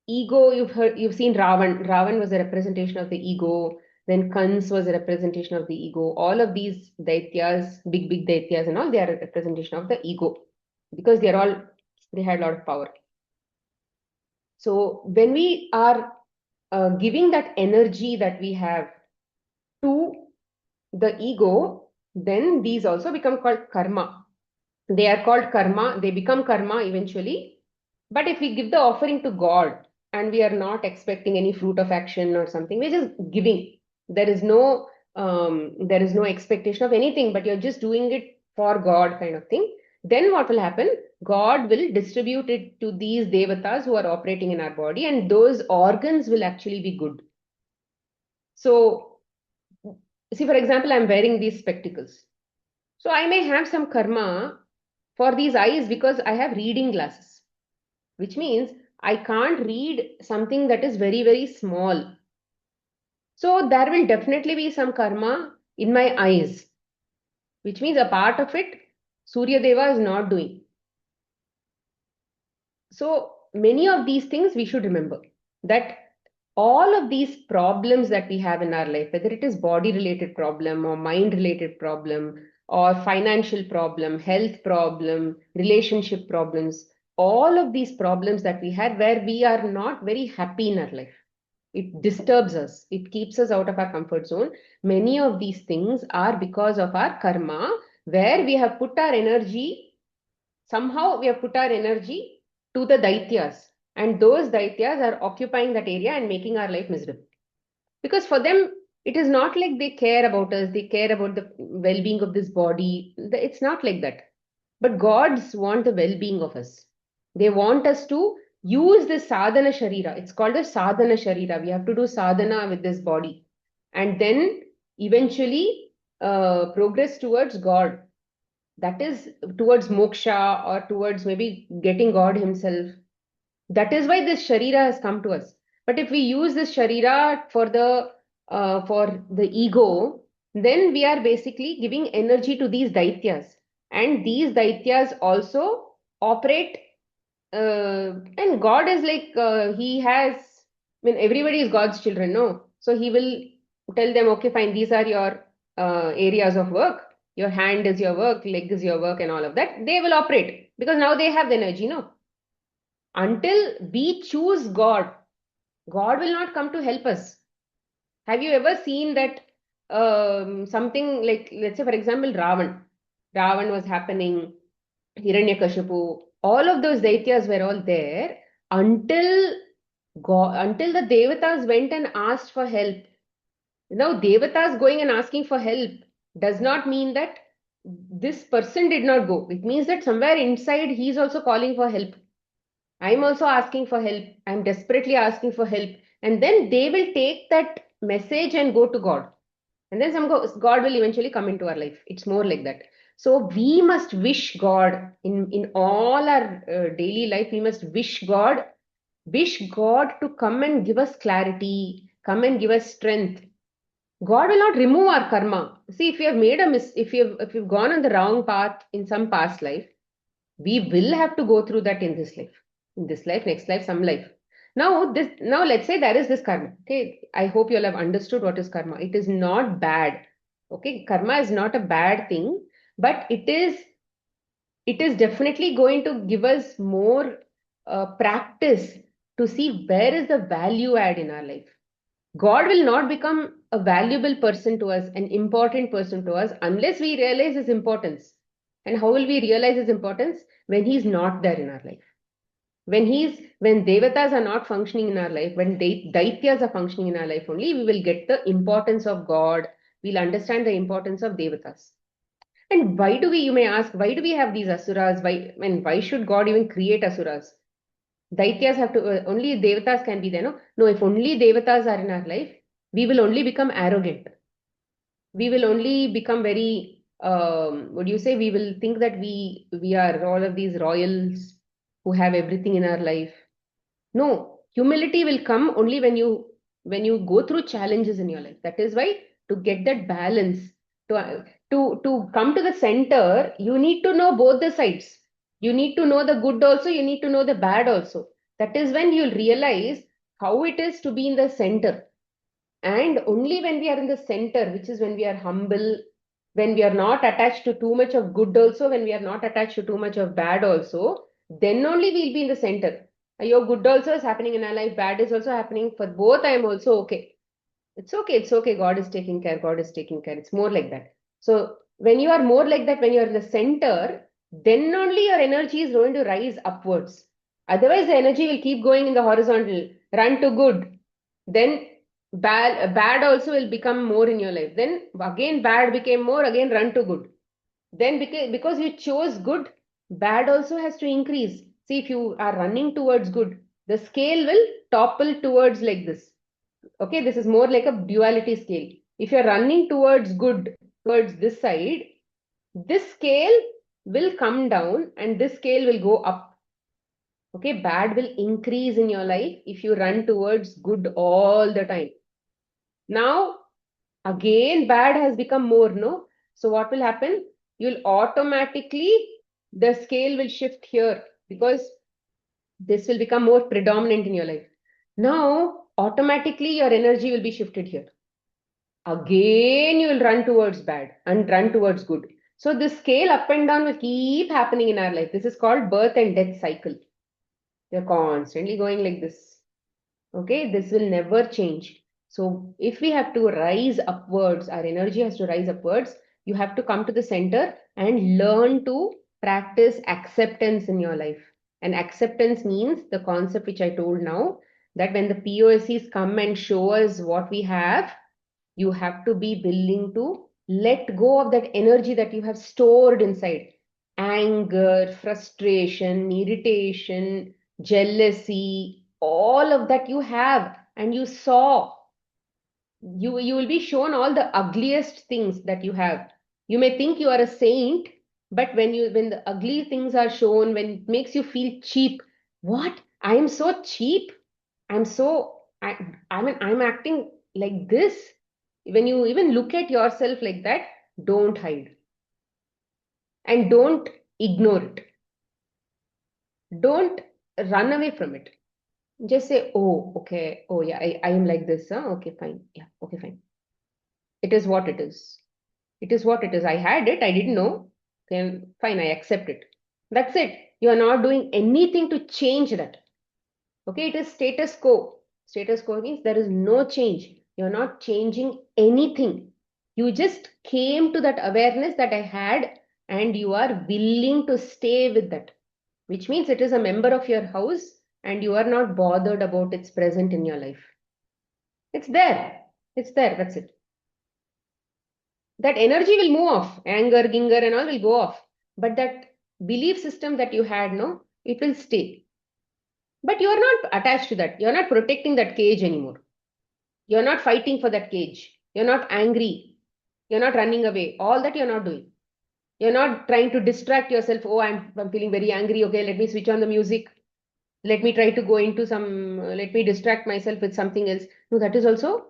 Ego, you've seen Ravan. Ravan was a representation of the ego. Then Kans was a representation of the ego. All of these daityas, big daityas and all, they are a representation of the ego, because they had a lot of power. So when we are giving that energy that we have to the ego, then these also become called karma. They are called karma. They become karma eventually. But if we give the offering to God and we are not expecting any fruit of action or something, we're just giving. There is no expectation of anything, but you're just doing it for God, kind of thing. Then what will happen? God will distribute it to these devatas who are operating in our body, and those organs will actually be good. So, see, for example, I'm wearing these spectacles. So I may have some karma for these eyes because I have reading glasses, which means I can't read something that is very, very small. So there will definitely be some karma in my eyes, which means a part of it Surya Deva is not doing. So many of these things we should remember, that all of these problems that we have in our life, whether it is body related problem or mind related problem or financial problem, health problem, relationship problems, all of these problems that we had where we are not very happy in our life. It disturbs us. It keeps us out of our comfort zone. Many of these things are because of our karma, where we have put our energy, somehow we have put our energy to the daityas. And those daityas are occupying that area and making our life miserable. Because for them, it is not like they care about us, they care about the well being of this body. It's not like that. But gods want the well being of us. They want us to use this sadhana sharira. It's called a sadhana sharira. We have to do sadhana with this body. And then eventually progress towards God. That is towards moksha or towards maybe getting God Himself. That is why this sharira has come to us. But if we use this sharira for the ego, then we are basically giving energy to these daityas. And these daityas also operate, and God is like, He has, I mean, everybody is God's children, no? So He will tell them, okay, fine, these are your areas of work. Your hand is your work, leg is your work, and all of that. They will operate because now they have the energy, no? Until we choose God, God will not come to help us. Have you ever seen that something like, let's say, for example, Ravan? Ravan was happening, Hiranyakashipu, all of those daityas were all there until God, until the Devatas went and asked for help. Now, Devatas going and asking for help does not mean that this person did not go. It means that somewhere inside he is also calling for help. I'm also asking for help. I'm desperately asking for help. And then they will take that message and go to God. And then God will eventually come into our life. It's more like that. So we must wish God in all our daily life. We must wish God to come and give us clarity, come and give us strength. God will not remove our karma. See, if you have made a if you've gone on the wrong path in some past life, we will have to go through that in this life. In this life, next life, some life. Now let's say there is this karma. Okay, I hope you'll have understood what is karma. It is not bad. Okay, karma is not a bad thing, but it is definitely going to give us more practice to see where is the value add in our life. God will not become a valuable person to us, an important person to us, unless we realize his importance. And how will we realize his importance? When he's not there in our life. When devatas are not functioning in our life, when daityas are functioning in our life only, we will get the importance of God. We'll understand the importance of devatas. And why do we, you may ask, why do we have these asuras? Why should God even create asuras? Daityas have to, only devatas can be there, no? No, if only devatas are in our life, we will only become arrogant. We will only become very, what do you say? We will think that we are all of these royals who have everything in our life. No, humility will come only when you go through challenges in your life. That is why to get that balance, to come to the center, you need to know both the sides. You need to know the good also, you need to know the bad also. That is when you'll realize how it is to be in the center. And only when we are in the center, which is when we are humble, when we are not attached to too much of good also, when we are not attached to too much of bad also, then only we'll be in the center. Your good also is happening in our life, bad is also happening. For both, I am also okay. It's okay. God is taking care. God is taking care. It's more like that. So when you are more like that, when you are in the center, then only your energy is going to rise upwards. Otherwise, the energy will keep going in the horizontal, run to good. Then bad also will become more in your life. Then again bad became more, again run to good. Then because you chose good, bad also has to increase. See, if you are running towards good, the scale will topple towards like this. Okay, this is more like a duality scale. If you're running towards good, towards this side, this scale will come down and this scale will go up. Okay, bad will increase in your life if you run towards good all the time. Now, again, bad has become more, no? So what will happen? You'll automatically, the scale will shift here because this will become more predominant in your life. Now, automatically your energy will be shifted here. Again, you will run towards bad and run towards good. So this scale up and down will keep happening in our life. This is called birth and death cycle. They're constantly going like this. Okay, this will never change. So if we have to rise upwards, our energy has to rise upwards, you have to come to the center and learn to practice acceptance in your life. And acceptance means the concept which I told now, that when the POSCs come and show us what we have, you have to be willing to let go of that energy that you have stored inside. Anger, frustration, irritation, jealousy, all of that you have, and you saw. You will be shown all the ugliest things that you have. You may think you are a saint, but when the ugly things are shown, when it makes you feel cheap, what? I am so cheap. I'm so I mean I'm acting like this. When you even look at yourself like that, don't hide and don't ignore it. Don't run away from it. Just say, oh, okay, oh yeah, I am like this, huh? Okay, fine. Yeah, okay, fine. It is what it is. It is what it is. I had it, I didn't know. Then fine, I accept it. That's it. You are not doing anything to change that. Okay, it is status quo. Status quo means there is no change. You're not changing anything. You just came to that awareness that I had, and you are willing to stay with that, which means it is a member of your house and you are not bothered about its present in your life. It's there. It's there. That's it. That energy will move off. Anger, ginger, and all will go off. But that belief system that you had, no, it will stay. But you are not attached to that. You're not protecting that cage anymore. You're not fighting for that cage. You're not angry. You're not running away. All that you're not doing. You're not trying to distract yourself. Oh, I'm feeling very angry. Okay, let me switch on the music. Let me try to go into let me distract myself with something else. No, that is also,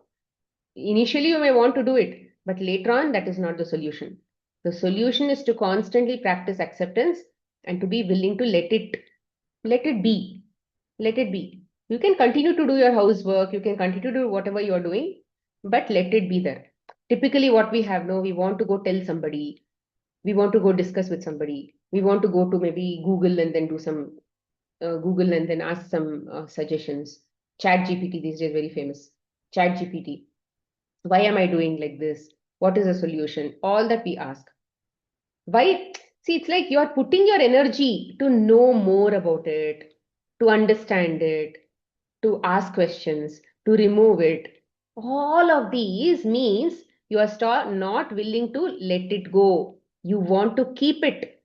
initially you may want to do it, but later on, that is not the solution. The solution is to constantly practice acceptance and to be willing to let it be. Let it be. You can continue to do your housework, you can continue to do whatever you are doing, but let it be there. Typically, what we have now, we want to go tell somebody, we want to go discuss with somebody, we want to go to maybe Google and then do some Google and then ask some suggestions. Chat GPT these days very famous. Chat GPT. Why am I doing like this? What is the solution? All that we ask. Why? See, it's like you are putting your energy to know more about it, to understand it, to ask questions, to remove it. All of these means you are not willing to let it go. You want to keep it.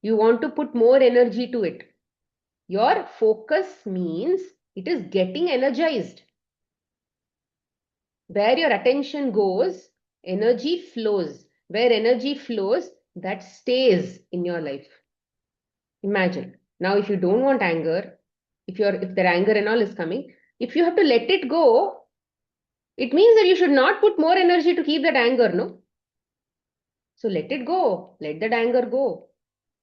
You want to put more energy to it. Your focus means it is getting energized. Where your attention goes, energy flows. Where energy flows, that stays in your life. Imagine. Now, if you don't want anger, if their anger and all is coming, if you have to let it go, it means that you should not put more energy to keep that anger, no? So let it go. Let that anger go.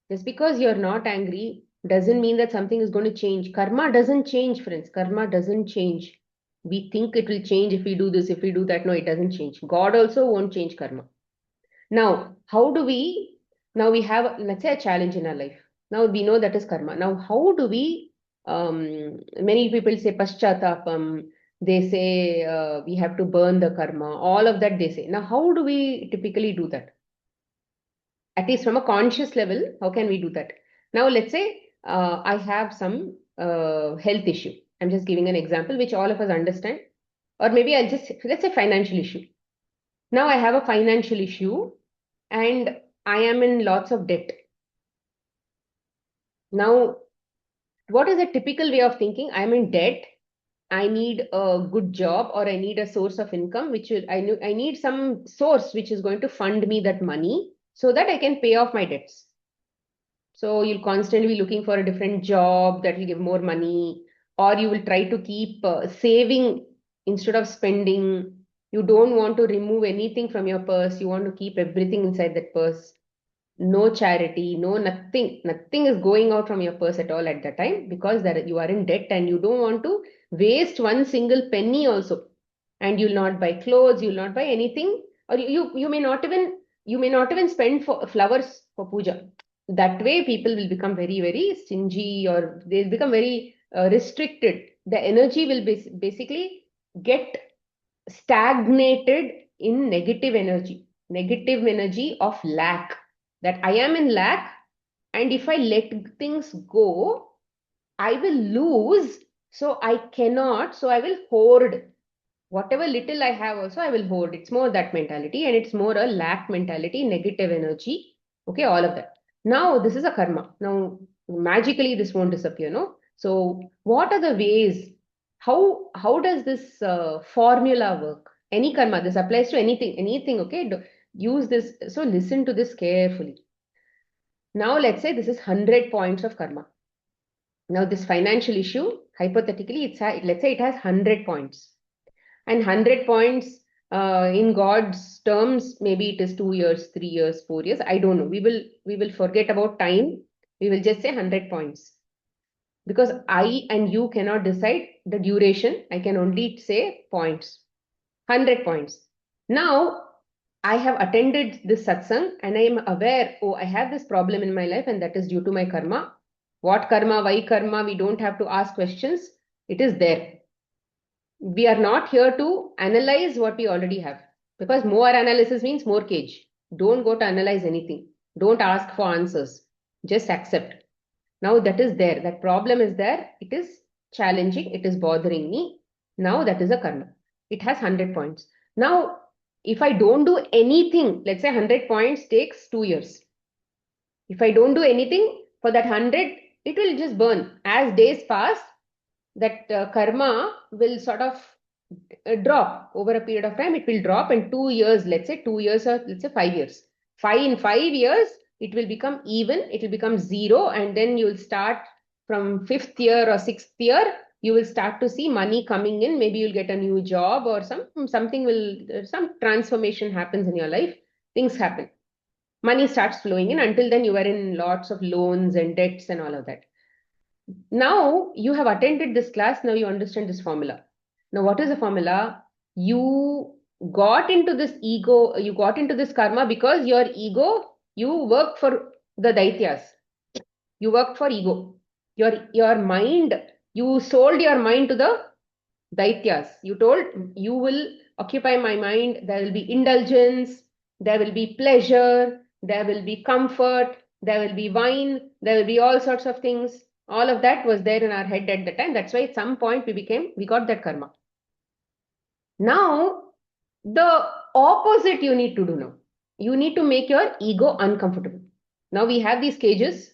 Just because you're not angry doesn't mean that something is going to change. Karma doesn't change, friends. Karma doesn't change. We think it will change if we do this, if we do that. No, it doesn't change. God also won't change karma. Now, now we have, let's say, a challenge in our life. Now we know that is karma. Now, how do we, many people say paschatapam, they say we have to burn the karma, all of that they say. Now, how do we typically do that? At least from a conscious level, how can we do that? Now, let's say I have some health issue. I'm just giving an example which all of us understand. Or maybe let's say financial issue. Now I have a financial issue and I am in lots of debt. Now, what is a typical way of thinking? I'm in debt. I need a good job or I need a source of income, I need some source which is going to fund me that money so that I can pay off my debts. So you'll constantly be looking for a different job that will give more money, or you will try to keep saving instead of spending. You don't want to remove anything from your purse. You want to keep everything inside that purse. no charity, no nothing. Nothing is going out from your purse at all at that time, because you are in debt and you don't want to waste one single penny also. And you'll not buy clothes, you'll not buy anything, or you may not even spend for flowers for puja. That way, people will become very, very stingy, or they'll become very restricted. The energy will basically get stagnated in negative energy of lack. That I am in lack, and if I let things go, I will lose. So I cannot, so I will hoard. Whatever little I have also, I will hoard. It's more that mentality, and it's more a lack mentality, negative energy. Okay, all of that. Now, this is a karma. Now, magically, this won't disappear, no? So, what are the ways? How does this formula work? Any karma, this applies to anything, okay? Use this. So, listen to this carefully. Now, let's say this is 100 points of karma. Now, this financial issue, hypothetically, let's say it has 100 points. And 100 points in God's terms, maybe it is 2 years, 3 years, 4 years. I don't know. We will forget about time. We will just say 100 points. Because I and you cannot decide the duration. I can only say points. 100 points. Now, I have attended this satsang and I am aware, oh, I have this problem in my life and that is due to my karma. What karma, why karma? We don't have to ask questions. It is there. We are not here to analyze what we already have, because more analysis means more cage. Don't go to analyze anything. Don't ask for answers. Just accept. Now that is there. That problem is there. It is challenging. It is bothering me. Now that is a karma. It has 100 points. Now, if I don't do anything, let's say 100 points takes 2 years. If I don't do anything for that 100, it will just burn. As days pass, that karma will sort of drop over a period of time. It will drop in 2 years, let's say 2 years, or let's say 5 years. In 5 years, it will become even, it will become zero, and then you will start from 5th year or 6th year, you will start to see money coming in. Maybe you'll get a new job, or some transformation happens in your life. Things happen. Money starts flowing in. Until then, you are in lots of loans and debts and all of that. Now you have attended this class. Now you understand this formula. Now, what is the formula? You got into this ego, you got into this karma because your ego, you work for the daityas. You worked for ego. Your mind, you sold your mind to the daityas. You told, you will occupy my mind. There will be indulgence, there will be pleasure, there will be comfort, there will be wine, there will be all sorts of things. All of that was there in our head at the time. That's why at some point we got that karma. Now, the opposite you need to do now. You need to make your ego uncomfortable. Now we have these cages.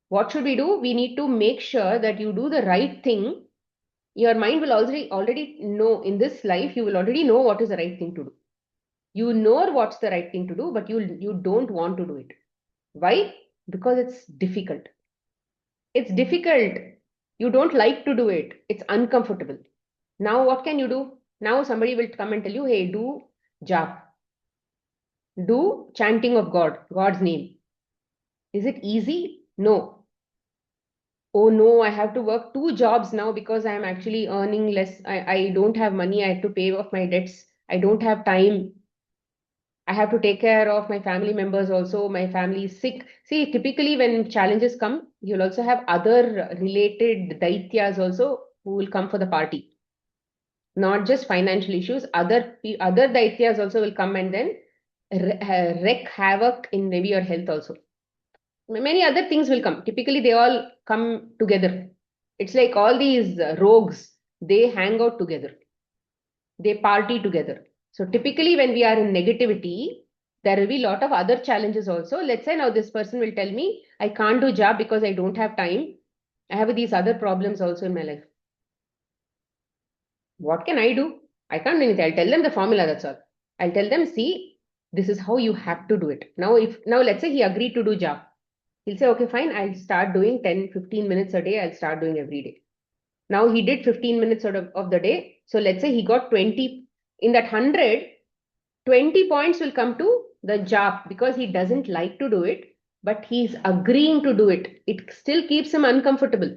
What should we do? We need to make sure that you do the right thing. Your mind will already know in this life, you will already know what is the right thing to do. You know what's the right thing to do, but you don't want to do it. Why? Because it's difficult. It's difficult. You don't like to do it. It's uncomfortable. Now what can you do? Now somebody will come and tell you, hey, do jap. Do chanting of God's name. Is it easy? No. Oh no, I have to work 2 jobs now because I am actually earning less. I don't have money. I have to pay off my debts. I don't have time. I have to take care of my family members also. My family is sick. See, typically when challenges come, you'll also have other related daityas also who will come for the party. Not just financial issues, other daityas also will come and then wreak havoc in maybe your health also. Many other things will come. Typically, they all come together. It's like all these rogues, they hang out together. They party together. So typically when we are in negativity, there will be a lot of other challenges also. Let's say now this person will tell me, I can't do job because I don't have time. I have these other problems also in my life. What can I do? I can't do anything. I'll tell them the formula, that's all. I'll tell them, see, this is how you have to do it. Now let's say he agreed to do job. He'll say, okay, fine, I'll start doing 10, 15 minutes a day. I'll start doing every day. Now he did 15 minutes of the day. So let's say he got 20. In that 100, 20 points will come to the jap, because he doesn't like to do it, but he's agreeing to do it. It still keeps him uncomfortable.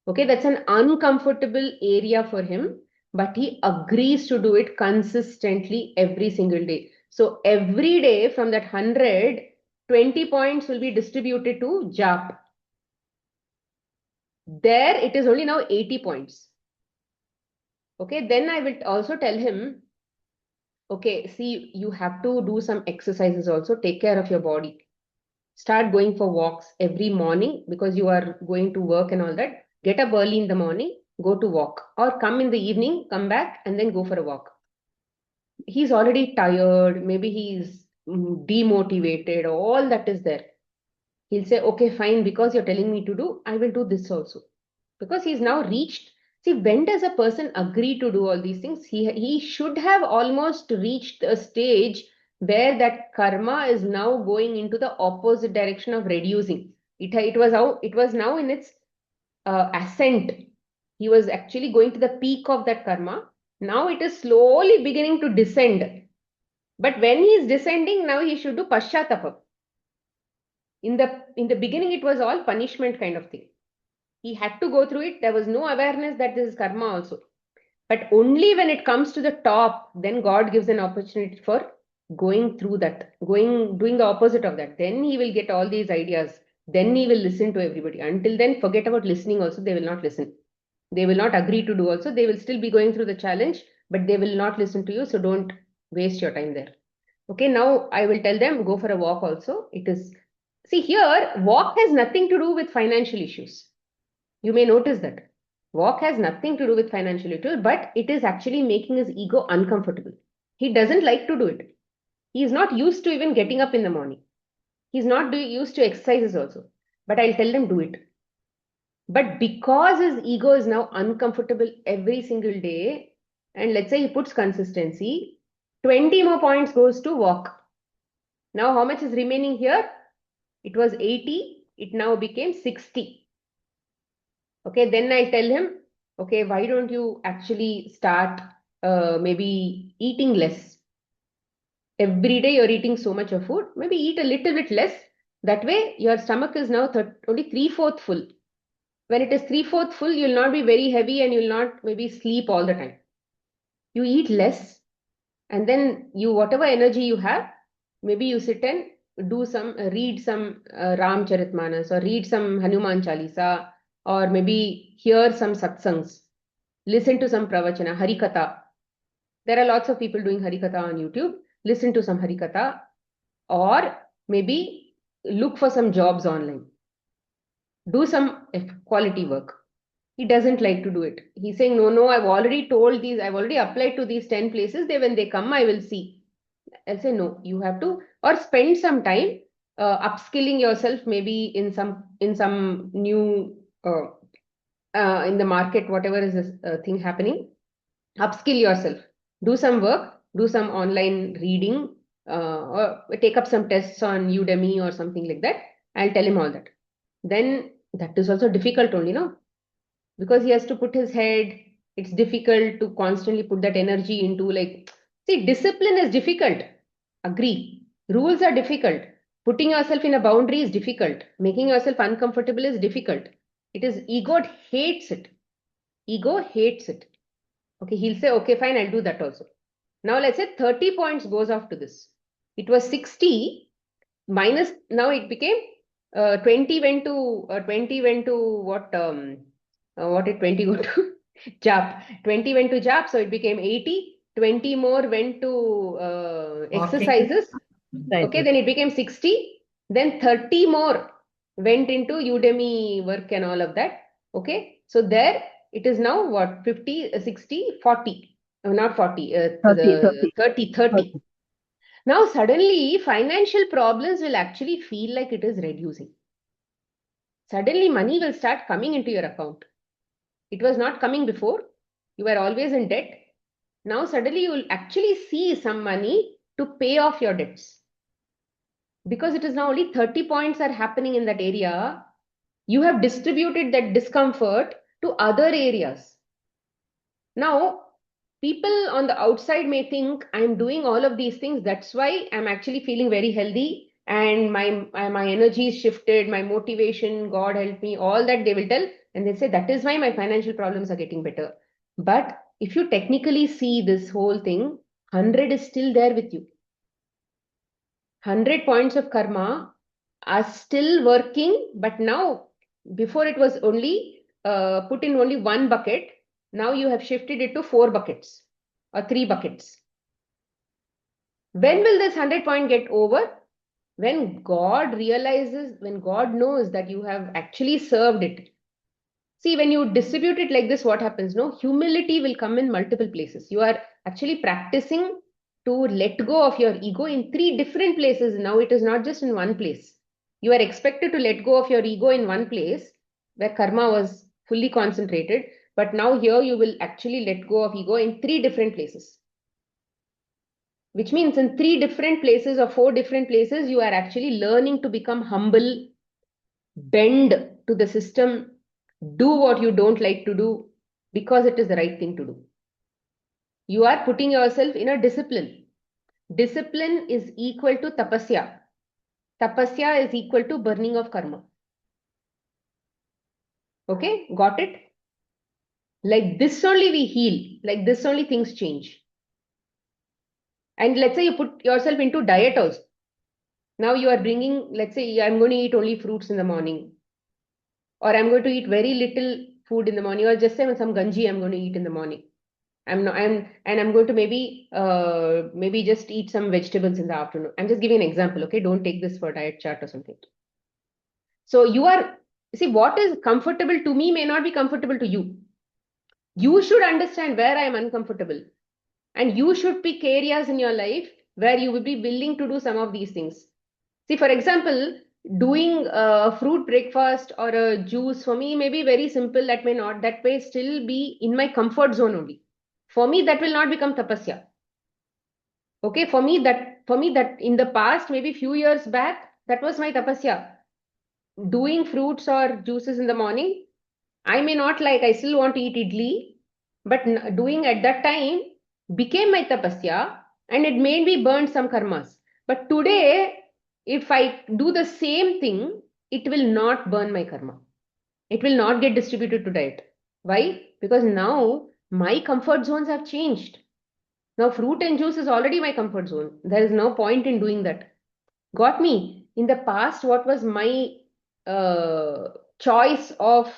Okay, that's an uncomfortable area for him, but he agrees to do it consistently every single day. So every day from that 100, 20 points will be distributed to jap. There it is only now 80 points. Okay, then I will also tell him, okay, see, you have to do some exercises also, take care of your body. Start going for walks every morning because you are going to work and all that. Get up early in the morning, go to walk, or come in the evening, come back and then go for a walk. He's already tired, maybe he's demotivated, all that is there. He'll say, okay, fine, because you're telling me to do, I will do this also. Because he's now reached, see, when does a person agree to do all these things? He should have almost reached a stage where that karma is now going into the opposite direction of reducing. It was now in its ascent. He was actually going to the peak of that karma. Now it is slowly beginning to descend. But when he is descending, now he should do paschatapa. In the beginning, it was all punishment kind of thing. He had to go through it. There was no awareness that this is karma also. But only when it comes to the top, then God gives an opportunity for going through that, doing the opposite of that. Then he will get all these ideas. Then he will listen to everybody. Until then, forget about listening also. They will not listen. They will not agree to do also. They will still be going through the challenge, but they will not listen to you. So don't waste your time there. Okay, now I will tell them, go for a walk also. See here, walk has nothing to do with financial issues. You may notice that. Walk has nothing to do with financial issues, but it is actually making his ego uncomfortable. He doesn't like to do it. He is not used to even getting up in the morning. He's not used to exercises also. But I'll tell them do it. But because his ego is now uncomfortable every single day, and let's say he puts consistency, 20 more points goes to walk. Now how much is remaining here? It was 80. It now became 60. Okay, then I tell him, okay, why don't you actually start maybe eating less? Every day you're eating so much of food, maybe eat a little bit less. That way your stomach is now only 3/4 full. When it is 3/4 full, you'll not be very heavy and you'll not maybe sleep all the time. You eat less and then whatever energy you have, maybe you sit and read some Ramcharitmanas or read some Hanuman Chalisa or maybe hear some satsangs, listen to some pravachana, harikatha. There are lots of people doing harikatha on YouTube. Listen to some harikatha or maybe look for some jobs online. Do some quality work. He doesn't like to do it. He's saying, no, I've already told these, I've already applied to these 10 places. When they come, I will see. I'll say, no, you have to, or spend some time upskilling yourself, maybe in some new, in the market, whatever is this thing happening, upskill yourself. Do some work, do some online reading, or take up some tests on Udemy or something like that. I'll tell him all that. Then that is also difficult only, no? Because he has to put his head. It's difficult to constantly put that energy into see, discipline is difficult. Agree. Rules are difficult. Putting yourself in a boundary is difficult. Making yourself uncomfortable is difficult. Ego hates it. Ego hates it. Okay, he'll say, okay, fine, I'll do that also. Now let's say 30 points goes off to this. It was 60 minus, now it became 20 went to what did 20 go to? Jap. 20 went to Jap, so it became 80. 20 more went to exercises. Okay, then it became 60. Then 30 more went into Udemy work and all of that. Okay, so there it is now what? 50, 60, 40. Not 40, 30. Now suddenly financial problems will actually feel like it is reducing. Suddenly money will start coming into your account. It was not coming before. You were always in debt. Now suddenly you will actually see some money to pay off your debts. Because it is now only 30 points are happening in that area, you have distributed that discomfort to other areas. Now, people on the outside may think I'm doing all of these things. That's why I'm actually feeling very healthy and my energy is shifted, my motivation, God help me, all that they will tell. And they say that is why my financial problems are getting better. But if you technically see this whole thing, 100 is still there with you. 100 points of karma are still working, but now, before it was only put in only one bucket, now you have shifted it to 4 buckets or 3 buckets. When will this 100 point get over? When God realizes, when God knows that you have actually served it. See, when you distribute it like this, what happens? No, humility will come in multiple places. You are actually practicing to let go of your ego in 3 different places. Now it is not just in one place. You are expected to let go of your ego in one place where karma was fully concentrated. But now here you will actually let go of ego in 3 different places. Which means in 3 different places or 4 different places, you are actually learning to become humble, bend to the system, do what you don't like to do because it is the right thing to do. You are putting yourself in a discipline. Discipline is equal to tapasya. Tapasya is equal to burning of karma. Okay, got it? Like this only we heal. Like this only things change. And let's say you put yourself into diet also. Now you are bringing, let's say I'm going to eat only fruits in the morning. Or I'm going to eat very little food in the morning. Or just say some ganji I'm going to eat in the morning. I'm going to maybe just eat some vegetables in the afternoon. I'm just giving an example, okay? Don't take this for diet chart or something. So see, what is comfortable to me may not be comfortable to you. You should understand where I am uncomfortable. And you should pick areas in your life where you will be willing to do some of these things. See, for example, doing a fruit breakfast or a juice for me may be very simple. That may still be in my comfort zone only. For me, that will not become tapasya. Okay, for me that in the past, maybe few years back, that was my tapasya. Doing fruits or juices in the morning, I may not like, I still want to eat idli, but doing at that time became my tapasya and it made me burn some karmas. But today, if I do the same thing, it will not burn my karma. It will not get distributed to diet. Why? Because now my comfort zones have changed. Now fruit and juice is already my comfort zone. There is no point in doing that. Got me? In the past, what was my choice of,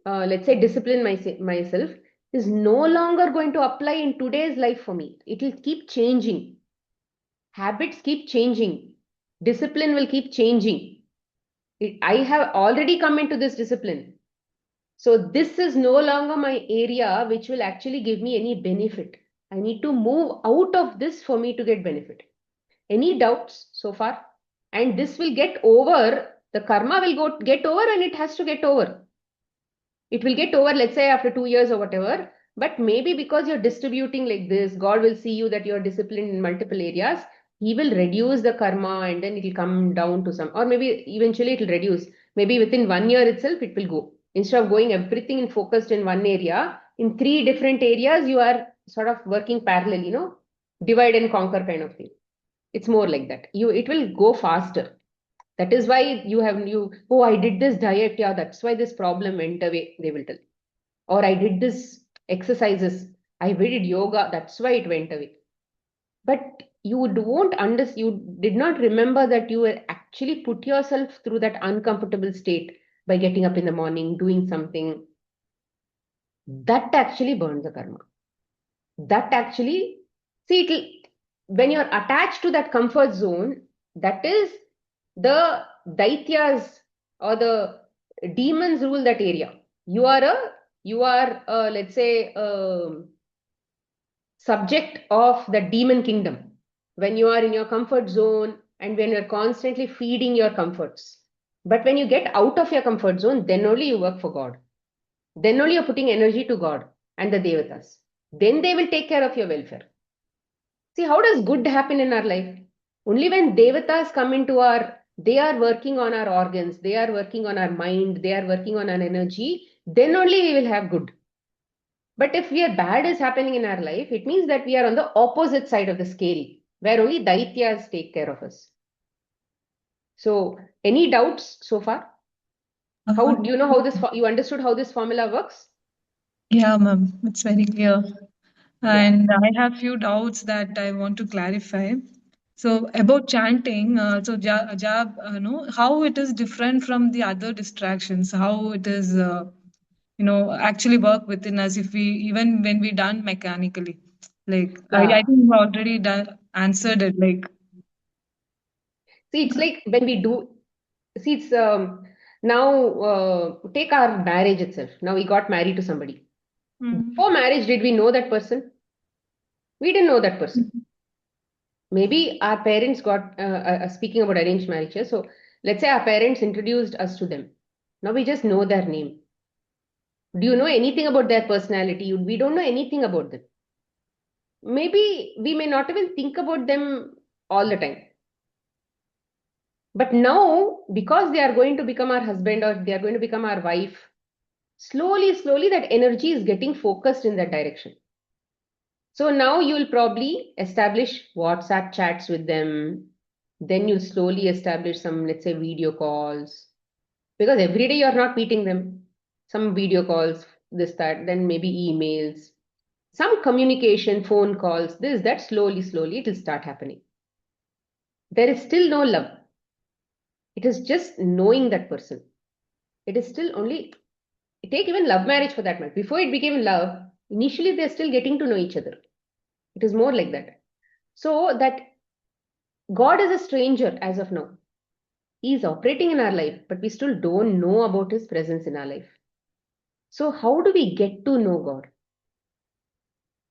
let's say, discipline myself is no longer going to apply in today's life for me. It will keep changing. Habits keep changing. Discipline will keep changing. I have already come into this discipline. So this is no longer my area which will actually give me any benefit. I need to move out of this for me to get benefit. Any doubts so far? And this will get over, the karma will get over and it has to get over. It will get over, let's say after 2 years or whatever, but maybe because you're distributing like this, God will see you that you're disciplined in multiple areas. He will reduce the karma and then it will come down to some, or maybe eventually it will reduce. Maybe within 1 year itself, it will go. Instead of going everything in focused in one area, in 3 different areas, you are sort of working parallel, divide and conquer kind of thing. It's more like that. It will go faster. That is why oh, I did this diet. Yeah, that's why this problem went away, they will tell. Or I did this exercises. I did yoga. That's why it went away. But you did not remember that you were actually put yourself through that uncomfortable state by getting up in the morning, doing something. That actually burns the karma. That actually, see, when you're attached to that comfort zone, that is the daityas or the demons rule that area. You are let's say, subject of the demon kingdom. When you are in your comfort zone and when you're constantly feeding your comforts. But when you get out of your comfort zone, then only you work for God. Then only you're putting energy to God and the devatas. Then they will take care of your welfare. See, how does good happen in our life? Only when devatas come they are working on our organs, they are working on our mind, they are working on our energy, then only we will have good. But if we are bad is happening in our life, it means that we are on the opposite side of the scale, where only Daityas take care of us. So, any doubts so far? How do you know how you understood how this formula works? Yeah, ma'am, it's very clear. Yeah. And I have few doubts that I want to clarify. So about chanting, jab, no, how it is different from the other distractions, how it is, actually work within us if we, even when we done mechanically. Like, I Yeah. think you already answered it. Like, See, it's like when we do, see, it's now take our marriage itself. Now we got married to somebody. Before marriage, did we know that person? We didn't know that person. Maybe our parents got, speaking about arranged marriages. So let's say our parents introduced us to them. Now we just know their name. Do you know anything about their personality? We don't know anything about them. Maybe we may not even think about them all the time. But now, because they are going to become our husband or they are going to become our wife, slowly, that energy is getting focused in that direction. So now you will probably establish WhatsApp chats with them. Then you slowly establish some, let's say, video calls. Because every day you're not meeting them. Some video calls, this, that, then maybe emails. Some communication, phone calls, this, that, slowly, it will start happening. There is still no love. It is just knowing that person. It is still only, take even love marriage for that matter. Before it became love, initially they're still getting to know each other. It is more like that. So that God is a stranger as of now. He is operating in our life, but we still don't know about his presence in our life. So how do we get to know God?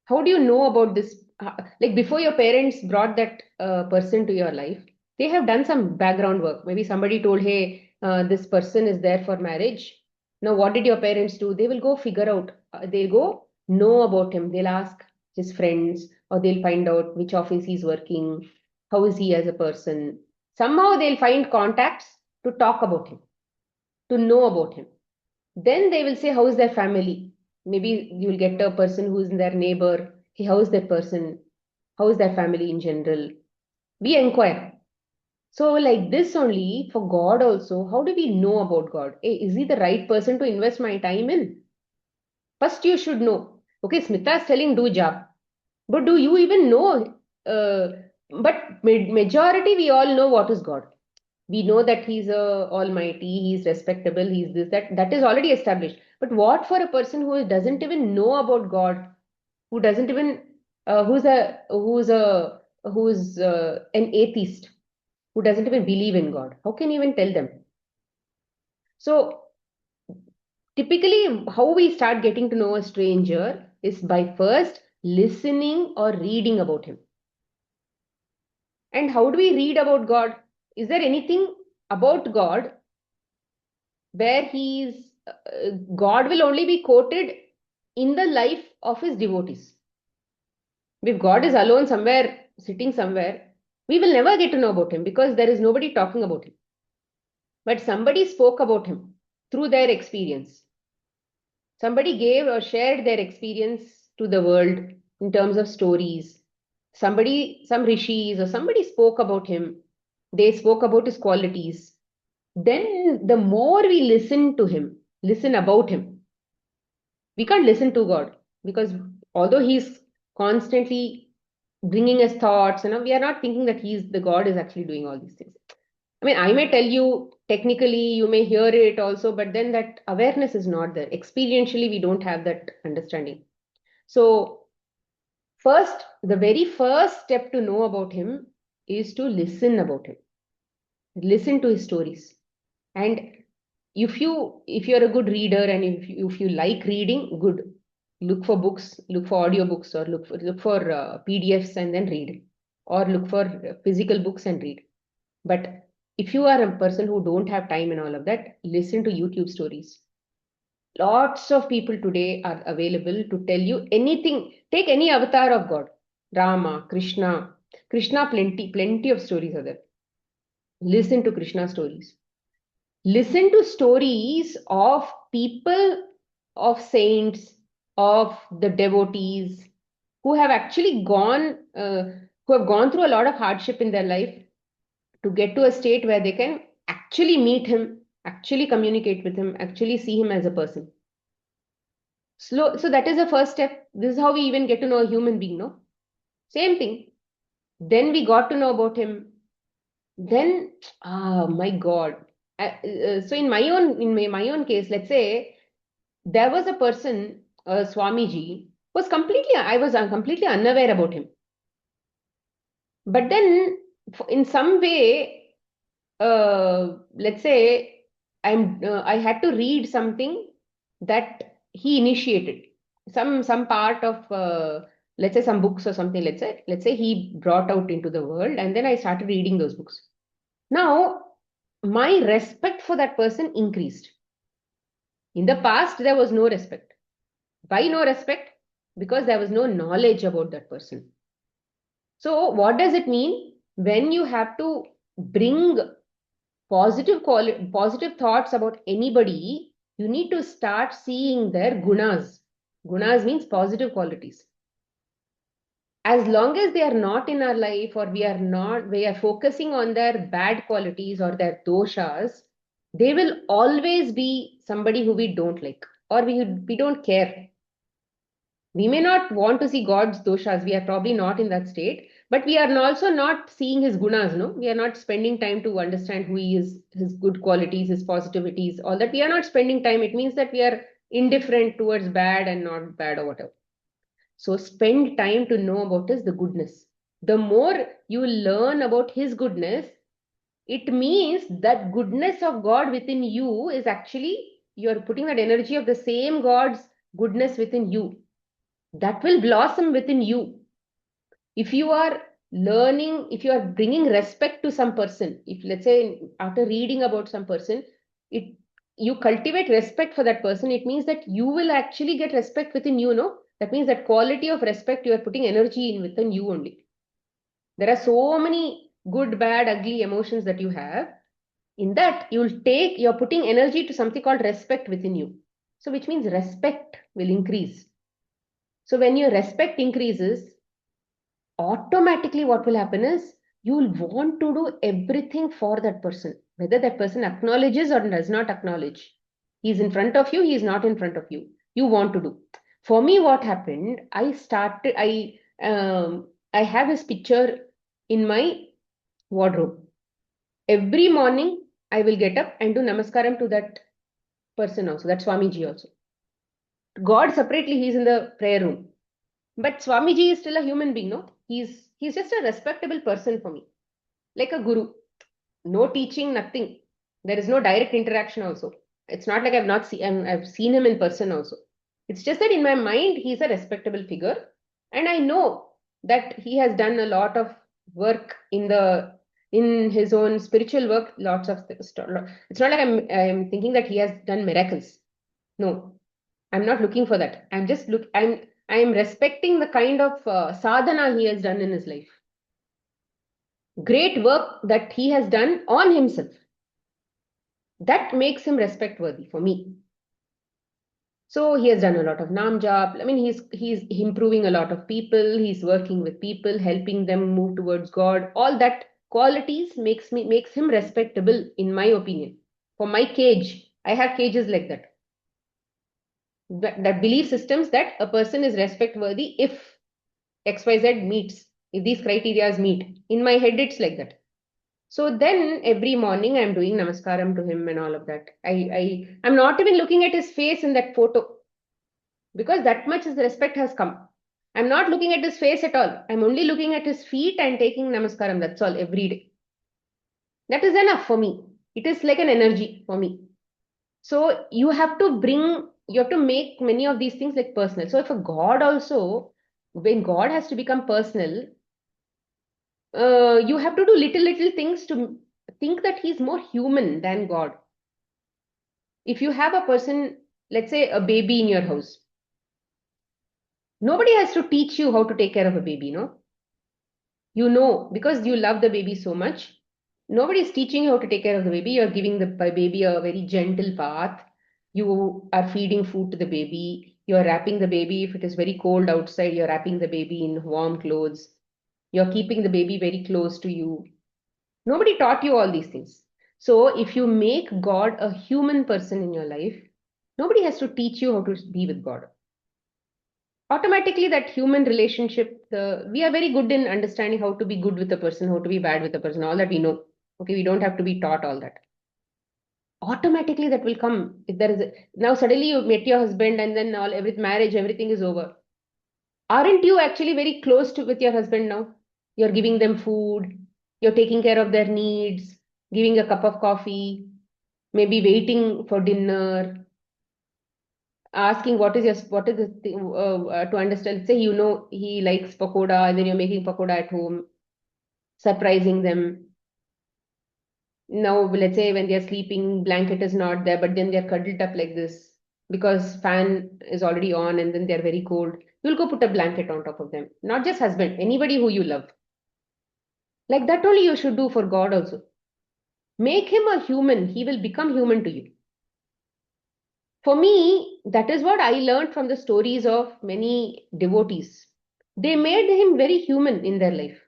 How do you know about this? Like before your parents brought that person to your life, they have done some background work. Maybe somebody told, hey, this person is there for marriage. Now, what did your parents do? They will go figure out. They'll go know about him. They'll ask his friends, or they'll find out which office he's working, how is he as a person. Somehow they'll find contacts to talk about him, to know about him. Then they will say, how is their family? Maybe you will get a person who is their neighbor. Hey, how is that person? How is their family in general? We inquire. So, like this only, for God also, how do we know about God? Hey, is he the right person to invest my time in? First, you should know. Okay, Smita is telling do job. But do you even know? But majority, we all know what is God. We know that he's almighty, he's respectable, he's this, that is already established. But what for a person who doesn't even know about God, who doesn't even who's an atheist, who doesn't even believe in God, how can you even tell them? So typically how we start getting to know a stranger is by first listening or reading about him. And how do we read about God? Is there anything about God where God will only be quoted in the life of his devotees? If God is alone somewhere, sitting somewhere, we will never get to know about him because there is nobody talking about him. But somebody spoke about him through their experience. Somebody gave or shared their experience to the world in terms of stories. Somebody, some rishis or somebody spoke about him. They spoke about his qualities. Then the more we listen to him, listen about him, we can't listen to God because although he's constantly bringing us thoughts, we are not thinking that the God is actually doing all these things. I mean, I may tell you technically, you may hear it also, but then that awareness is not there. Experientially, we don't have that understanding. So first, the very first step to know about him is to listen about him. Listen to his stories. And if you're a good reader and if you like reading, good. Look for books, look for audiobooks, or look for PDFs and then read, or look for physical books and read. But if you are a person who don't have time and all of that, listen to YouTube stories. Lots of people today are available to tell you anything. Take any avatar of God, Rama, Krishna. Krishna, plenty of stories are there. Listen to Krishna stories. Listen to stories of people, of saints, of the devotees who have actually who have gone through a lot of hardship in their life to get to a state where they can actually meet him, actually communicate with him, actually see him as a person. So that is the first step. This is how we even get to know a human being, no? Same thing. Then we got to know about him. Then, my God. So in my own case, let's say there was a person, Swamiji, I was completely unaware about him. But then, in some way, let's say I had to read something that he initiated, some part of, let's say some books or something. Let's say he brought out into the world, and then I started reading those books. Now, my respect for that person increased. In the past, there was no respect. Why no respect? Because there was no knowledge about that person. So, what does it mean when you have to bring positive thoughts about anybody? You need to start seeing their gunas. Gunas means positive qualities. As long as they are not in our life, or we are focusing on their bad qualities or their doshas, they will always be somebody who we don't like, or we don't care. We may not want to see God's doshas. We are probably not in that state, but we are also not seeing his gunas, no? We are not spending time to understand who he is, his good qualities, his positivities, all that. We are not spending time. It means that we are indifferent towards bad and not bad or whatever. So spend time to know about the goodness. The more you learn about his goodness, it means that goodness of God within you is actually, you're putting that energy of the same God's goodness within you. That will blossom within you. If you are learning, if you are bringing respect to some person, if let's say after reading about some person, you cultivate respect for that person, it means that you will actually get respect within you, no? That means that quality of respect, you are putting energy in within you only. There are so many good, bad, ugly emotions that you have. In that, you're putting energy to something called respect within you. So which means respect will increase. So when your respect increases, automatically what will happen is you'll want to do everything for that person, whether that person acknowledges or does not acknowledge. He's in front of you, he's not in front of you. You want to do. For me, what happened, I have his picture in my wardrobe. Every morning, I will get up and do namaskaram to that person also, that Swamiji also. God separately, he's in the prayer room. But Swamiji is still a human being, no? He's just a respectable person for me, like a guru. No teaching, nothing. There is no direct interaction also. It's not like I've seen him in person also. It's just that in my mind, he's a respectable figure. And I know that he has done a lot of work in his own spiritual work, lots of it's not like I'm thinking that he has done miracles. No, I'm not looking for that. I'm respecting the kind of sadhana he has done in his life. Great work that he has done on himself. That makes him respect worthy for me. So he has done a lot of nam jap. I mean, he's improving a lot of people. He's working with people, helping them move towards God. All that qualities makes him respectable, in my opinion. For my cage, I have cages like that. That belief systems that a person is respect worthy if XYZ meets, if these criteria meet. In my head, it's like that. So then every morning I'm doing namaskaram to him and all of that. I'm not even looking at his face in that photo, because that much respect has come. I'm not looking at his face at all. I'm only looking at his feet and taking namaskaram. That's all, every day. That is enough for me. It is like an energy for me. So you have to make many of these things like personal. So if a God also, when God has to become personal, you have to do little things to think that he's more human than God. If you have a person, let's say a baby in your house, nobody has to teach you how to take care of a baby, no? You know, because you love the baby so much, nobody is teaching you how to take care of the baby. You're giving the baby a very gentle bath. You are feeding food to the baby. You're wrapping the baby. If it is very cold outside, you're wrapping the baby in warm clothes. You're keeping the baby very close to you. Nobody taught you all these things. So if you make God a human person in your life, nobody has to teach you how to be with God. Automatically, that human relationship, we are very good in understanding how to be good with a person, how to be bad with a person, all that we know. Okay, we don't have to be taught all that. Automatically, that will come. If there is now suddenly you met your husband and then marriage, everything is over. Aren't you actually very close to with your husband now? You're giving them food, you're taking care of their needs, giving a cup of coffee, maybe waiting for dinner, asking what is the thing, to understand. Say he likes pakoda, and then you're making pakoda at home, surprising them. Now, let's say when they're sleeping, blanket is not there, but then they're cuddled up like this because fan is already on, and then they're very cold. You'll go put a blanket on top of them. Not just husband, anybody who you love. Like that only you should do for God also. Make him a human. He will become human to you. For me, that is what I learned from the stories of many devotees. They made him very human in their life.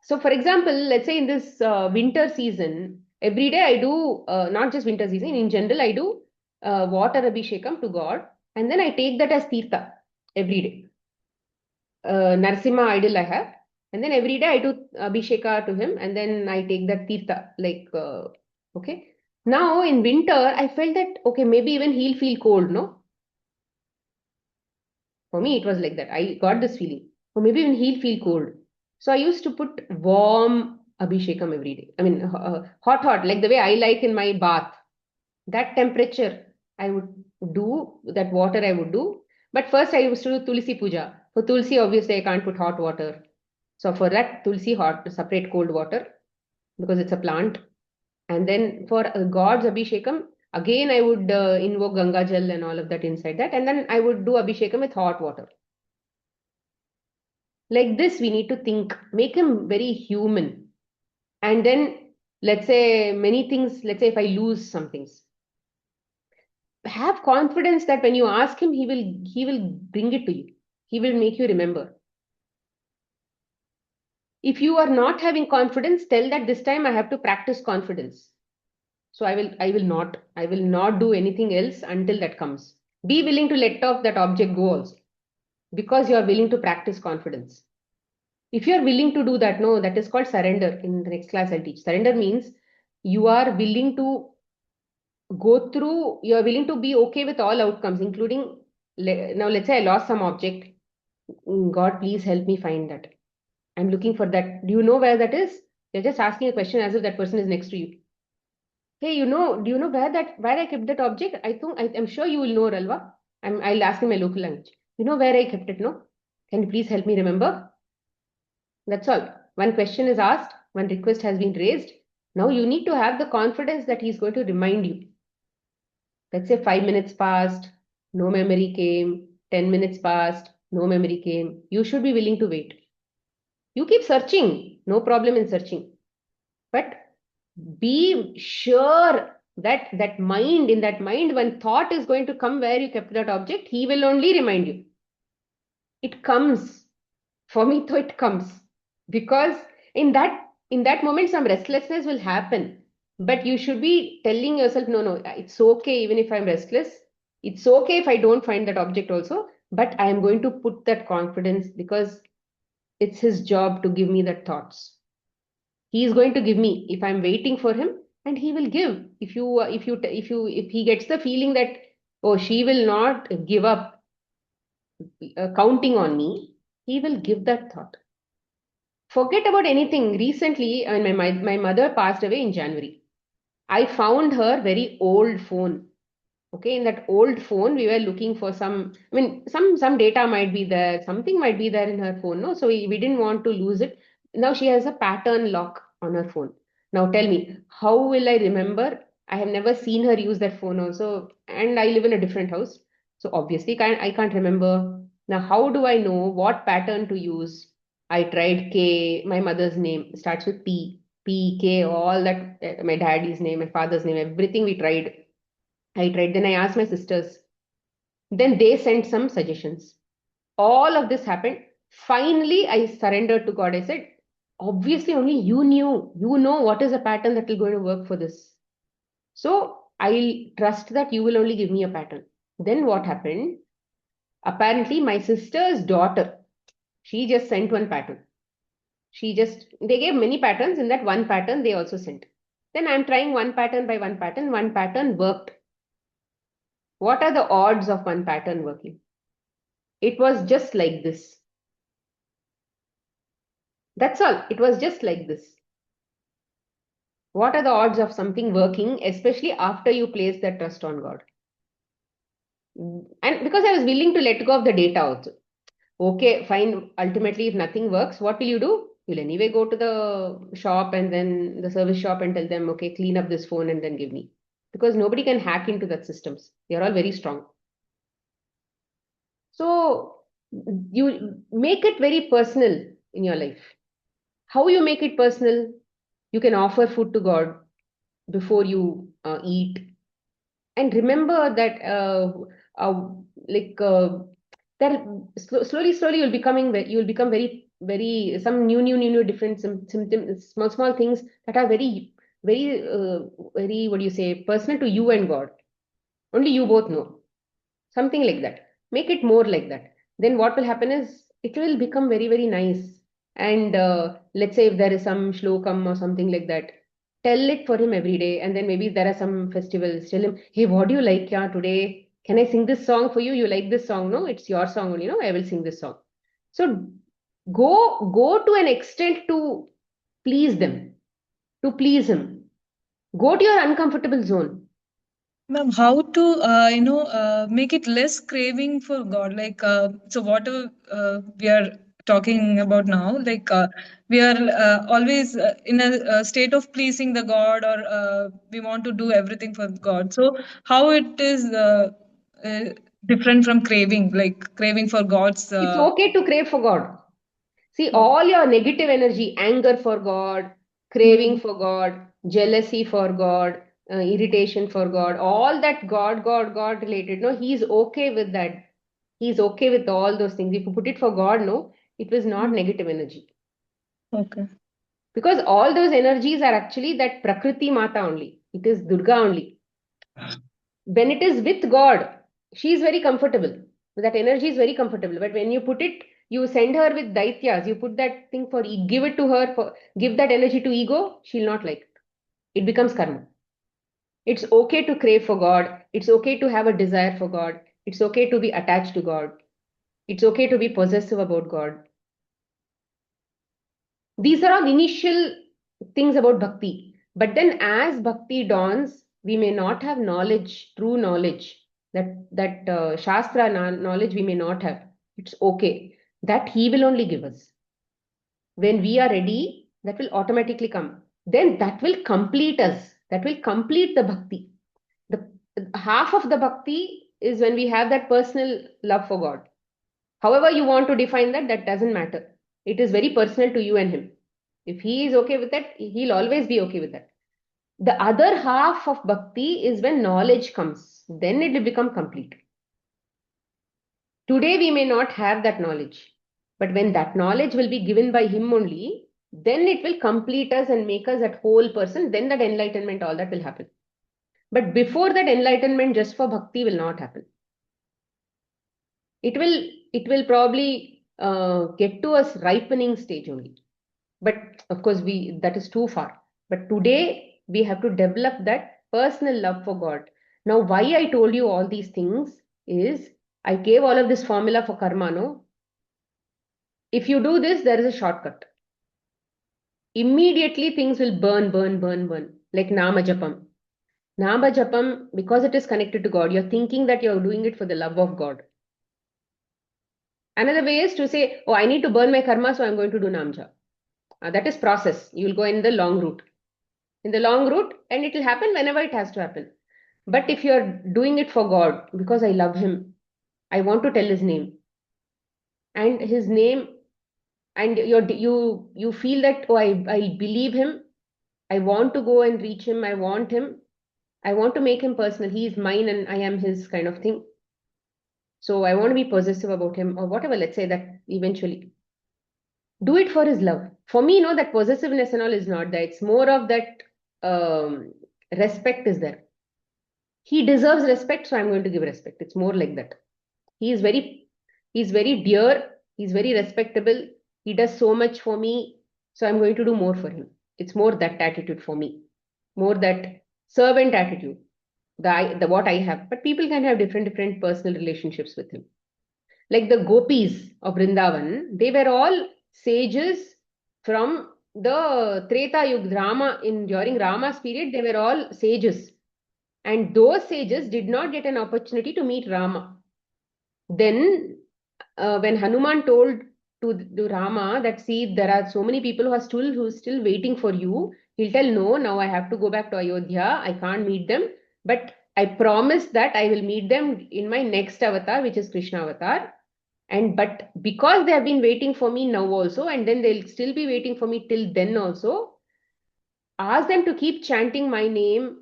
So, for example, let's say in this winter season, every day I do, not just winter season, in general, I do water abhishekam to God, and then I take that as tirtha every day. Narsimha idol I have, and then every day I do abhisheka to him, and then I take that tirtha, like, okay. Now in winter, I felt that, okay, maybe even he'll feel cold, no? For me, it was like that. I got this feeling. Or maybe even he'll feel cold. So I used to put warm abhishekam every day. I mean, hot, like the way I like in my bath. That temperature I would do, that water I would do. But first I used to do Tulsi Puja. For Tulsi, obviously, I can't put hot water. So for that, Tulsi hot, separate cold water because it's a plant. And then for God's Abhishekam, again I would invoke Ganga Jal and all of that inside that. And then I would do Abhishekam with hot water. Like this, we need to think, make him very human. And then, let's say many things, let's say if I lose some things, have confidence that when you ask him, he will bring it to you. He will make you remember. If you are not having confidence, tell that this time I have to practice confidence. So I will not do anything else until that comes. Be willing to let off that object go also, because you are willing to practice confidence. If you are willing to do that, no, that is called surrender. In the next class, I'll teach. Surrender means you are willing to go through, you are willing to be okay with all outcomes, including, now let's say I lost some object. God, please help me find that. I'm looking for that. Do you know where that is? You're just asking a question as if that person is next to you. Hey, do you know where I kept that object? I'm sure you will know, Ralva. I'll ask in my local language. You know where I kept it, no? Can you please help me remember? That's all. One question is asked, one request has been raised. Now you need to have the confidence that he's going to remind you. Let's say 5 minutes passed, no memory came. 10 minutes passed, no memory came. You should be willing to wait. You keep searching, no problem in searching. But be sure that in that mind, when thought is going to come where you kept that object, he will only remind you. It comes. For me, though, it comes. Because in that moment, some restlessness will happen. But you should be telling yourself, no, it's okay even if I'm restless. It's okay if I don't find that object also. But I am going to put that confidence because it's his job to give me that thoughts. He is going to give me if I'm waiting for him, and he will give. If he gets the feeling that, oh, she will not give up counting on me, he will give that thought. Forget about anything. Recently, I mean, my mother passed away in January. I found her very old phone. Okay, in that old phone, we were looking for some data might be there, something might be there in her phone. No, so we didn't want to lose it. Now she has a pattern lock on her phone. Now tell me, how will I remember? I have never seen her use that phone also, and I live in a different house. So obviously I can't remember. Now, how do I know what pattern to use? I tried K, my mother's name starts with P, P, K, all that, my daddy's name, my father's name, everything we tried. I tried. Then I asked my sisters. Then they sent some suggestions. All of this happened. Finally, I surrendered to God. I said, obviously, only you know what is a pattern that will going to work for this. So I'll trust that you will only give me a pattern. Then what happened? Apparently, my sister's daughter, she just sent one pattern. They gave many patterns. In that one pattern, they also sent. Then I'm trying one pattern by one pattern. One pattern worked. What are the odds of one pattern working? It was just like this. That's all. It was just like this. What are the odds of something working, especially after you place that trust on God? And because I was willing to let go of the data also. Okay, fine. Ultimately, if nothing works, what will you do? You'll anyway go to the shop and then the service shop and tell them, okay, clean up this phone and then give me. Because nobody can hack into that systems. They are all very strong. So you make it very personal in your life. How you make it personal? You can offer food to God before you eat. And remember that uh, like that slowly you'll become very some new different symptoms, small things that are very what do you say, personal to you and God. Only you both know. Something like that. Make it more like that. Then what will happen is it will become very nice. And let's say if there is some shlokam or something like that, tell it for him every day. And then maybe there are some festivals, tell him, hey, what do you like, yeah, today? Can I sing this song for you? You like this song? No, it's your song only, no, I will sing this song. So go to an extent to please them, to please him. Go to your uncomfortable zone. Ma'am, how to make it less craving for God? Like so, whatever we are talking about now, like we are always in a state of pleasing the God, or we want to do everything for God. So how it is uh, different from craving, like craving for God's? It's okay to crave for God. See, Okay. all your negative energy, anger for God, craving for God, jealousy for God, irritation for God, all that God related, no, He's okay with that. He's okay with all those things. If you put it for God, no, it was not negative energy. Okay. Because all those energies are actually that Prakriti Mata only. It is Durga only. When it is with God, she is very comfortable. That energy is very comfortable. But when you put it, you send her with daityas, you put that thing for, give it to her, give that energy to ego, she'll not like it. It becomes karma. It's okay to crave for God. It's okay to have a desire for God. It's okay to be attached to God. It's okay to be possessive about God. These are all initial things about bhakti. But then as bhakti dawns, we may not have knowledge, true knowledge, that Shastra knowledge we may not have. It's okay. That he will only give us. When we are ready, that will automatically come. Then that will complete us. That will complete the bhakti. The half of the bhakti is when we have that personal love for God. However you want to define that, that doesn't matter. It is very personal to you and him. If he is okay with that, he'll always be okay with that. The other half of bhakti is when knowledge comes. Then it will become complete. Today we may not have that knowledge. But when that knowledge will be given by him only, then it will complete us and make us that whole person. Then that enlightenment, all that will happen. But before that enlightenment, just for bhakti will not happen. It will probably get to a ripening stage only. But of course, that is too far. But today we have to develop that personal love for God. Now, why I told you all these things is I gave all of this formula for karma. No, if you do this, there is a shortcut. Immediately things will burn, like Nama Japam. Nama Japam, because it is connected to God, you're thinking that you're doing it for the love of God. Another way is to say, oh, I need to burn my karma, so I'm going to do Namja. That is process. You will go in the long route. In the long route, and it will happen whenever it has to happen. But if you're doing it for God, because I love him, I want to tell his name. And his name, and you feel that, oh, I believe him. I want to go and reach him. I want him. I want to make him personal. He is mine and I am his kind of thing. So I want to be possessive about him or whatever, let's say that eventually. Do it for his love. For me, no, that possessiveness and all is not there. It's more of that respect is there. He deserves respect, so I'm going to give respect. It's more like that. He is he's very dear. He's very respectable. He does so much for me, so I'm going to do more for him. It's more that attitude for me, more that servant attitude. The what I have, but people can have different personal relationships with him. Like the gopis of Vrindavan, they were all sages from the Treta Yuga Rama during Rama's period. They were all sages, and those sages did not get an opportunity to meet Rama. Then, when Hanuman told to Rama that, see, there are so many people who are still waiting for you, he'll tell, no, now I have to go back to Ayodhya. I can't meet them, but I promise that I will meet them in my next avatar, which is Krishna avatar. And but because they have been waiting for me now also, and then they'll still be waiting for me till then also, ask them to keep chanting my name,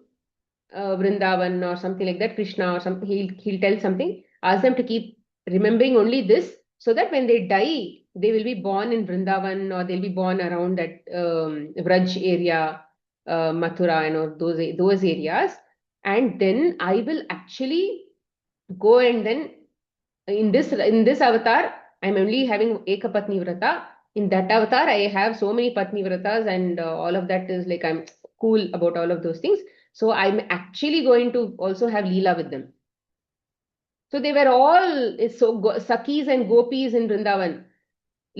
Vrindavan or something like that, Krishna or something. He'll tell something. Ask them to keep remembering only this, so that when they die, they will be born in Vrindavan or they'll be born around that Vraj area, Mathura and all those areas. And then I will actually go, and then in this avatar, I'm only having Ekapatni Vrata. In that avatar, I have so many Patni Vratas, and all of that is like I'm cool about all of those things. So I'm actually going to also have Leela with them. So they were all Sakis and Gopis in Vrindavan,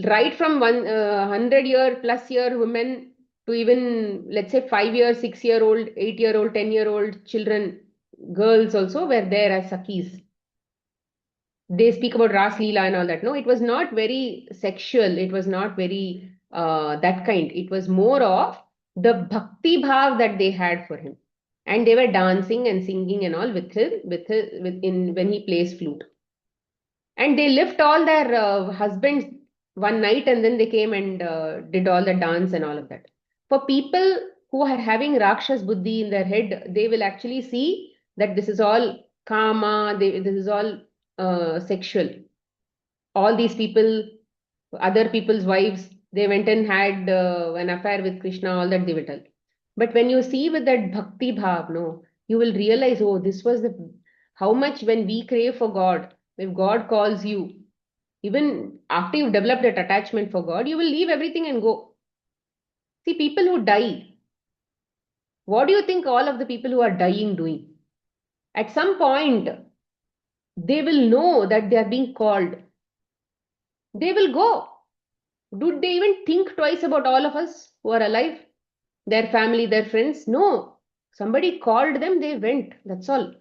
right from 100-year+ women to even, let's say, 5-year, 6-year-old, 8-year-old, 10-year-old children, girls also were there as Sakis. They speak about Ras Leela and all that. No, it was not very sexual. It was not very that kind. It was more of the bhakti bhav that they had for him. And they were dancing and singing and all with when he plays flute. And they left all their husbands one night, and then they came and did all the dance and all of that. For people who are having Rakshas Buddhi in their head, they will actually see that this is all kama, this is all sexual. All these people, other people's wives, they went and had an affair with Krishna, all that they will tell. But when you see with that bhakti bhav, no, you will realize, oh, this was how much when we crave for God, if God calls you, even after you've developed that attachment for God, you will leave everything and go. See, people who die, what do you think all of the people who are dying doing? At some point, they will know that they are being called. They will go. Do they even think twice about all of us who are alive? Their family, their friends? No. Somebody called them, they went. That's all.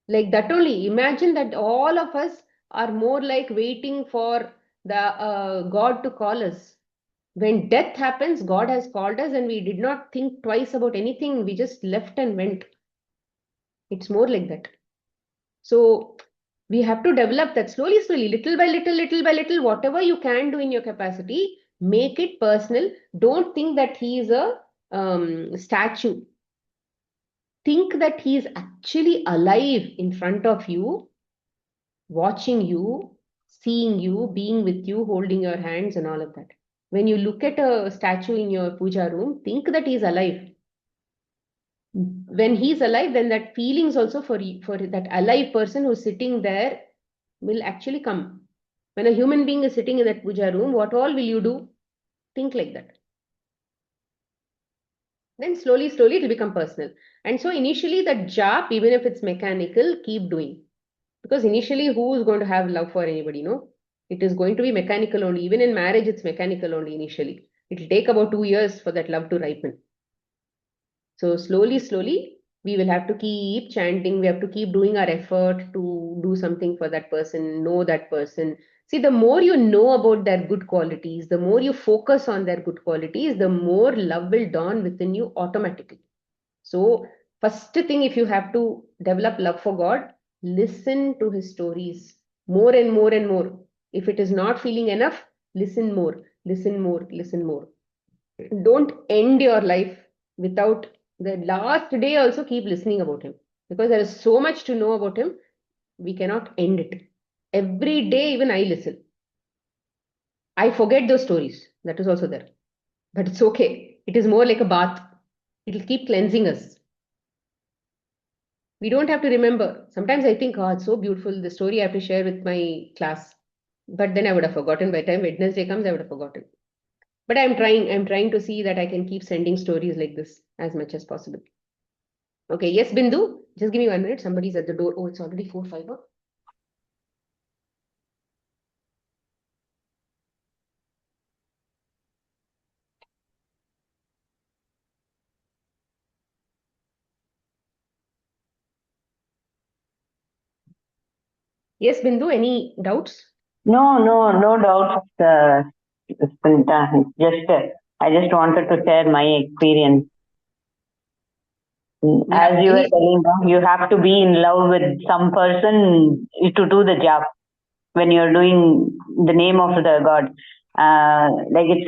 Like that only. Imagine that all of us are more like waiting for the God to call us. When death happens, God has called us and we did not think twice about anything. We just left and went. It's more like that. So we have to develop that slowly, little by little, whatever you can do in your capacity, make it personal. Don't think that he is a statue. Think that he is actually alive in front of you, watching you, seeing you, being with you, holding your hands and all of that. When you look at a statue in your puja room, think that he is alive. When he's alive, then that feelings also for that alive person who's sitting there will actually come. When a human being is sitting in that puja room, what all will you do? Think like that. Then slowly it will become personal. And so initially that jap, even if it's mechanical, keep doing. Because initially, who is going to have love for anybody, no? It is going to be mechanical only. Even in marriage, it's mechanical only initially. It will take about 2 years for that love to ripen. So slowly, we will have to keep chanting. We have to keep doing our effort to do something for that person, know that person. See, the more you know about their good qualities, the more you focus on their good qualities, the more love will dawn within you automatically. So first thing, if you have to develop love for God, listen to his stories more and more and more. If it is not feeling enough, listen more, listen more, listen more. Don't end your life without the last day also keep listening about him, because there is so much to know about him. We cannot end it. Every day, even I listen. I forget those stories. That is also there. But it's okay. It is more like a bath. It'll keep cleansing us. We don't have to remember. Sometimes I think, oh, it's so beautiful, the story I have to share with my class. But then I would have forgotten. By the time Wednesday comes, I would have forgotten. But I'm trying to see that I can keep sending stories like this as much as possible. Okay, yes, Bindu, just give me 1 minute. Somebody's at the door. Oh, it's already 4:05. Huh? Yes, Bindu, any doubts? No doubts, Sunita. I just wanted to share my experience. Yeah, As you were any, telling, you have to be in love with some person to do the job when you're doing the name of the God. Like it's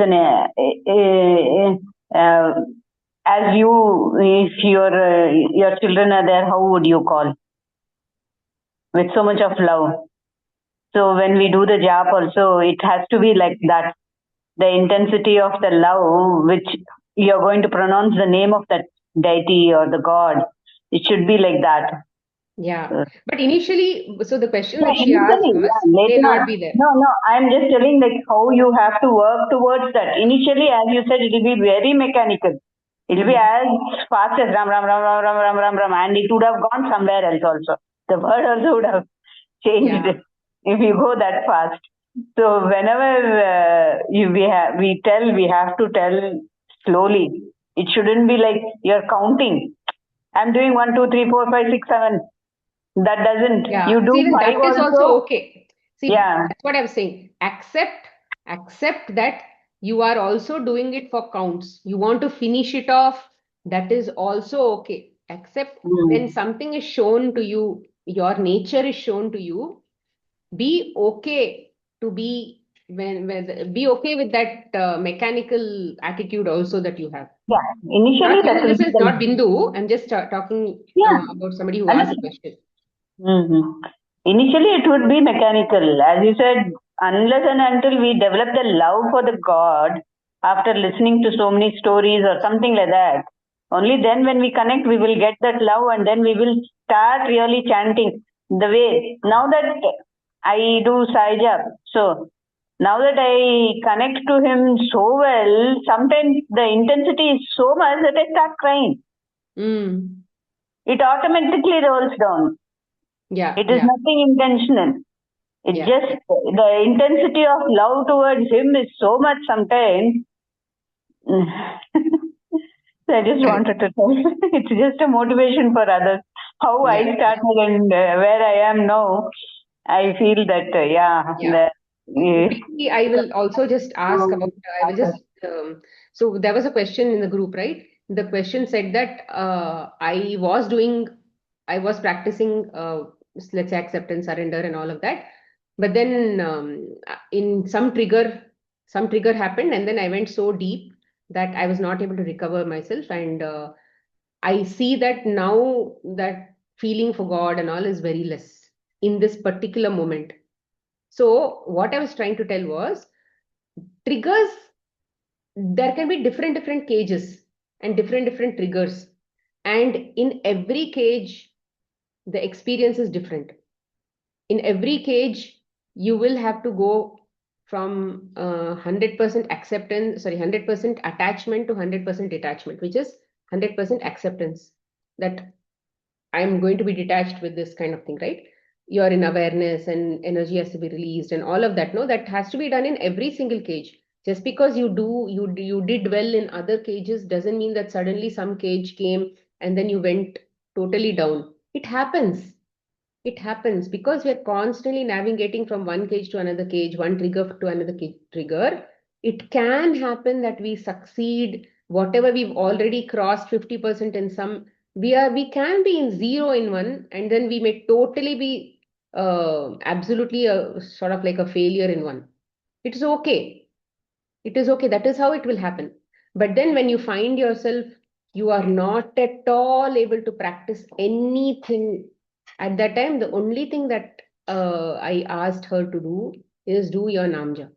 as you, if your children are there, how would you call? With so much of love. So when we do the job also, it has to be like that. The intensity of the love, which you're going to pronounce the name of that deity or the God, it should be like that. yeah. But initially, so the question Yeah, that she asked initially, was, yeah, may later not on. be there. No, I'm just telling like how you have to work towards that. Initially, as you said, it will be very mechanical. It will be as fast as ram, ram, ram, ram, ram, ram, ram, ram, and it would have gone somewhere else also. The word also would have changed Yeah. if you go that fast. So whenever we have to tell slowly. It shouldn't be like you're counting. I'm doing 1, 2, 3, 4, 5, 6, 7. That doesn't. Yeah. You do See, even 5 that is also also. okay. See, Yeah. that's what I was saying. Accept that you are also doing it for counts. You want to finish it off. That is also okay. Accept when something is shown to you, your nature is shown to you. Be okay to be be okay with that mechanical attitude also that you have. Yeah. Initially, Not that you. will This be is not the. Bindu. I'm just talking Yeah. about somebody who And asked a question. initially, it would be mechanical. As you said, unless and until we develop the love for the God after listening to so many stories or something like that, only then when we connect, we will get that love and then we will start really chanting the way. Now that I do Saija, so now that I connect to him so well, sometimes the intensity is so much that I start crying. Mm. It automatically rolls down. Yeah, It is yeah, nothing intentional. It's yeah. just the intensity of love towards him is so much sometimes. So I just Correct. wanted to tell. It's just a motivation for others. How Yeah, I started and where I am now, I feel that, yeah. Quickly, I will also just ask about, I will just, so there was a question in the group, right? The question said that I was practicing, let's say acceptance, surrender and all of that. But then in some trigger happened and then I went so deep that I was not able to recover myself. And I see that now that feeling for God and all is very less in this particular moment. So what I was trying to tell was triggers, there can be different cages and different triggers. And in every cage, the experience is different. In every cage, you will have to go from 100% acceptance, sorry, 100% attachment to 100% detachment, which is 100% acceptance that I'm going to be detached with this kind of thing, right? You're in awareness and energy has to be released and all of that. No, that has to be done in every single cage. Just because you did well in other cages doesn't mean that suddenly some cage came and then you went totally down. It happens. It happens because we're constantly navigating from one cage to another cage, one trigger to another trigger. It can happen that we succeed, whatever we've already crossed 50% in some, we can be in zero in one, and then we may totally be absolutely a sort of like a failure in one. It's okay. It is okay. That is how it will happen. But then when you find yourself, you are not at all able to practice anything At that time, the only thing that I asked her to do is do your namja.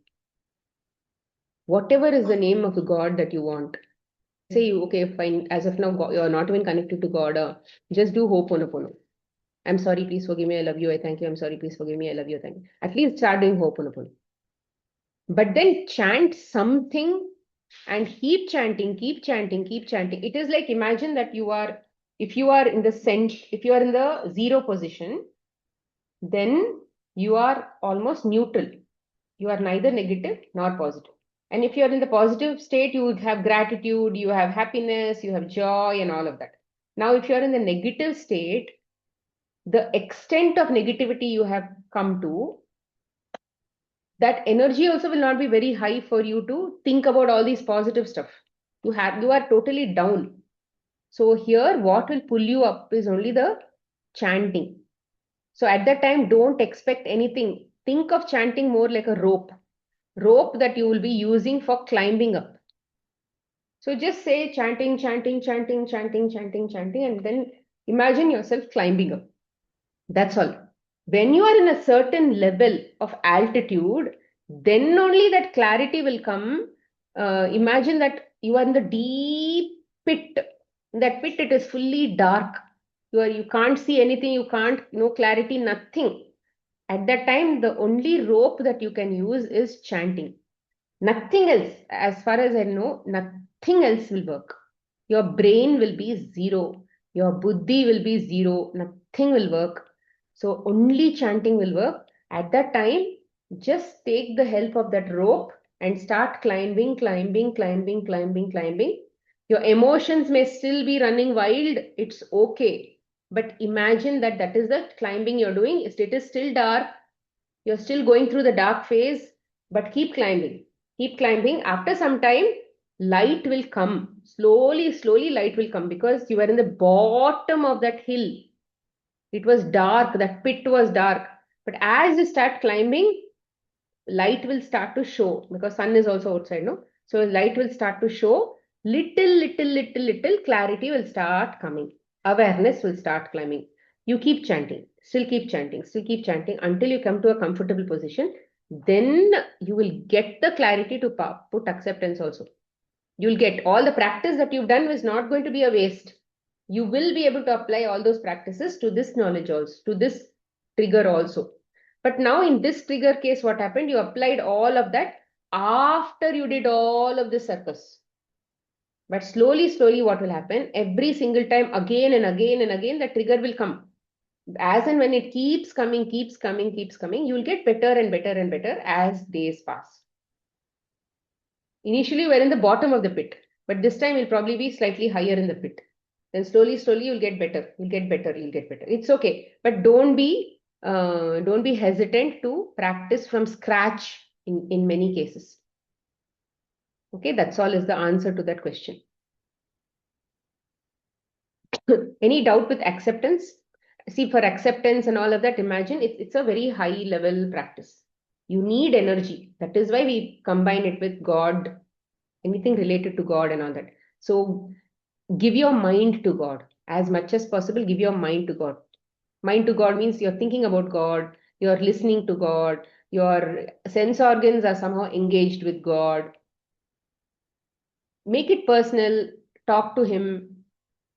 Whatever is the name of the God that you want. Say you, okay, fine, as of now, you're not even connected to God, just do Ho'oponopono. I'm sorry, please forgive me, I love you, I thank you, I'm sorry, please forgive me, I love you, thank you. At least start doing Ho'oponopono. But then chant something and keep chanting, keep chanting, keep chanting. It is like, imagine that if you are in the if you are in the zero position, then you are almost neutral. You are neither negative nor positive. And if you are in the positive state, you would have gratitude, you have happiness, you have joy, and all of that. Now, if you are in the negative state, the extent of negativity you have come to, that energy also will not be very high for you to think about all these positive stuff. You are totally down. So here, what will pull you up is only the chanting. So at that time, don't expect anything. Think of chanting more like a rope that you will be using for climbing up. So just say chanting, chanting, chanting, chanting, chanting, chanting, and then imagine yourself climbing up. That's all. When you are in a certain level of altitude, then only that clarity will come. Imagine that you are in the deep pit. In that pit, it is fully dark. You can't see anything, you can't, no clarity, nothing. At that time, the only rope that you can use is chanting. Nothing else, as far as I know, nothing else will work. Your brain will be zero. Your buddhi will be zero. Nothing will work. So only chanting will work. At that time, just take the help of that rope and start climbing, climbing, climbing, climbing, climbing. Your emotions may still be running wild. It's okay. But imagine that that is the climbing you're doing. It is still dark. You're still going through the dark phase, but keep climbing. Keep climbing. After some time, light will come. Slowly, slowly, light will come because you are in the bottom of that hill. It was dark. That pit was dark. But as you start climbing, light will start to show because sun is also outside, no? So light will start to show. Little clarity will start coming. Awareness will start climbing. You keep chanting, still keep chanting, still keep chanting until you come to a comfortable position. Then you will get the clarity to put acceptance also. You'll get all the practice that you've done is not going to be a waste. You will be able to apply all those practices to this knowledge also, to this trigger also. But now in this trigger case, what happened? You applied all of that after you did all of this circus. But slowly, slowly, what will happen? Every single time, again and again and again, the trigger will come. As and when it keeps coming, keeps coming, keeps coming, you will get better and better and better as days pass. Initially, we're in the bottom of the pit, but this time you'll probably be slightly higher in the pit. Then slowly, slowly, you'll get better. You'll get better. You'll get better. It's okay, but don't be hesitant to practice from scratch in many cases. Okay, that's all is the answer to that question. Any doubt with acceptance? See, for acceptance and all of that, imagine it's a very high level practice. You need energy. That is why we combine it with God, anything related to God and all that. So give your mind to God as much as possible. Give your mind to God. Mind to God means you're thinking about God, you're listening to God, your sense organs are somehow engaged with God. Make it personal, talk to Him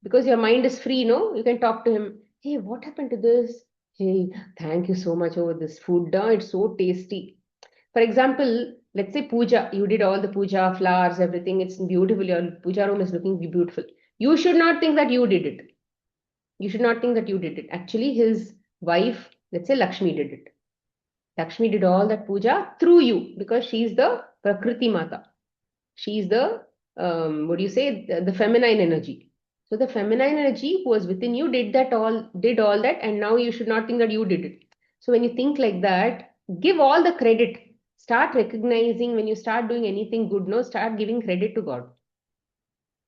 because your mind is free, no? You can talk to Him. Hey, what happened to this? Hey, thank you so much over this food. It's so tasty. For example, let's say puja, you did all the puja, flowers, everything, it's beautiful. Your puja room is looking beautiful. You should not think that you did it. You should not think that you did it. Actually, his wife, let's say Lakshmi did it. Lakshmi did all that puja through you because she's the Prakriti Mata. She's the, the feminine energy. So the feminine energy who was within you did all that, and now you should not think that you did it. So when you think like that, give all the credit. Start recognizing when you start doing anything good, no, start giving credit to God.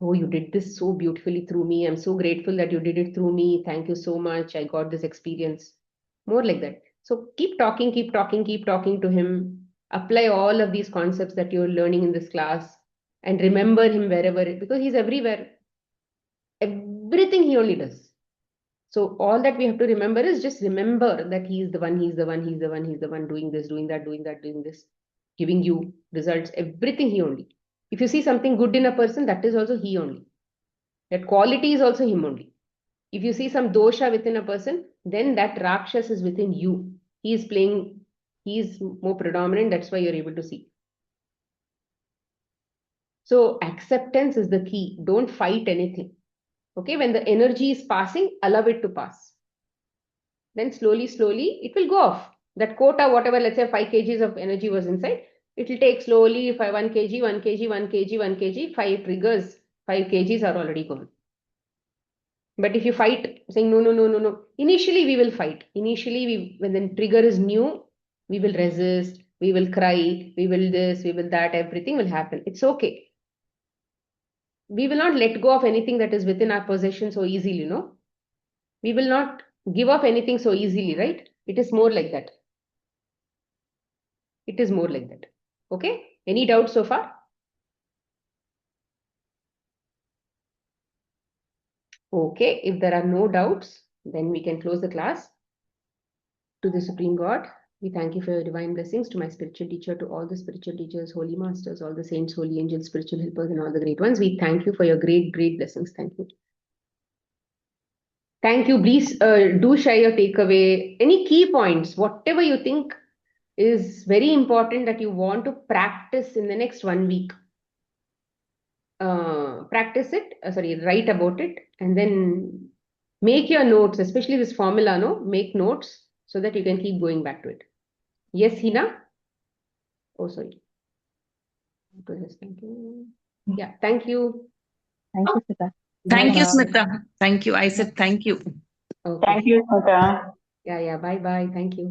Oh, you did this so beautifully through me. I'm so grateful that you did it through me. Thank you so much. I got this experience. More like that. So keep talking to Him. Apply all of these concepts that you're learning in this class and remember Him wherever, because He's everywhere. Everything He only does. So all that we have to remember is just remember that he is the one, he's the one, he's the one, he's the one doing this, doing that, doing that, doing this, giving you results, everything he only. If you see something good in a person, that is also he only. That quality is also him only. If you see some dosha within a person, then that Rakshas is within you. He is playing, he is more predominant, that's why you're able to see. So acceptance is the key. Don't fight anything. Okay, when the energy is passing, allow it to pass. Then slowly, slowly, it will go off. That quota, whatever, let's say 5 kgs of energy was inside, it will take slowly 1 kg, 1 kg, 1 kg, 1 kg, 5 triggers, 5 kgs are already gone. But if you fight, saying no, no, no, no, no, initially we will fight. Initially, when the trigger is new, we will resist, we will cry, we will this, we will that, everything will happen. It's okay. We will not let go of anything that is within our possession so easily, no? We will not give up anything so easily, right? It is more like that. It is more like that. Okay? Any doubts so far? Okay, if there are no doubts, then we can close the class. To the Supreme God, we thank you for your divine blessings. To my spiritual teacher, to all the spiritual teachers, holy masters, all the saints, holy angels, spiritual helpers, and all the great ones, we thank you for your great, great blessings. Thank you. Thank you. Please do share your takeaway. Any key points, whatever you think is very important that you want to practice in the next 1 week. Practice it, write about it, and then make your notes, especially this formula, no? Make notes so that you can keep going back to it. Yes, Hina? Oh, sorry. Thank you. Yeah, thank you. Thank you, Sita. Thank you, Bye-bye. Smita. Thank you. I said thank you. Okay. Thank you, Smita. Yeah, bye-bye. Thank you.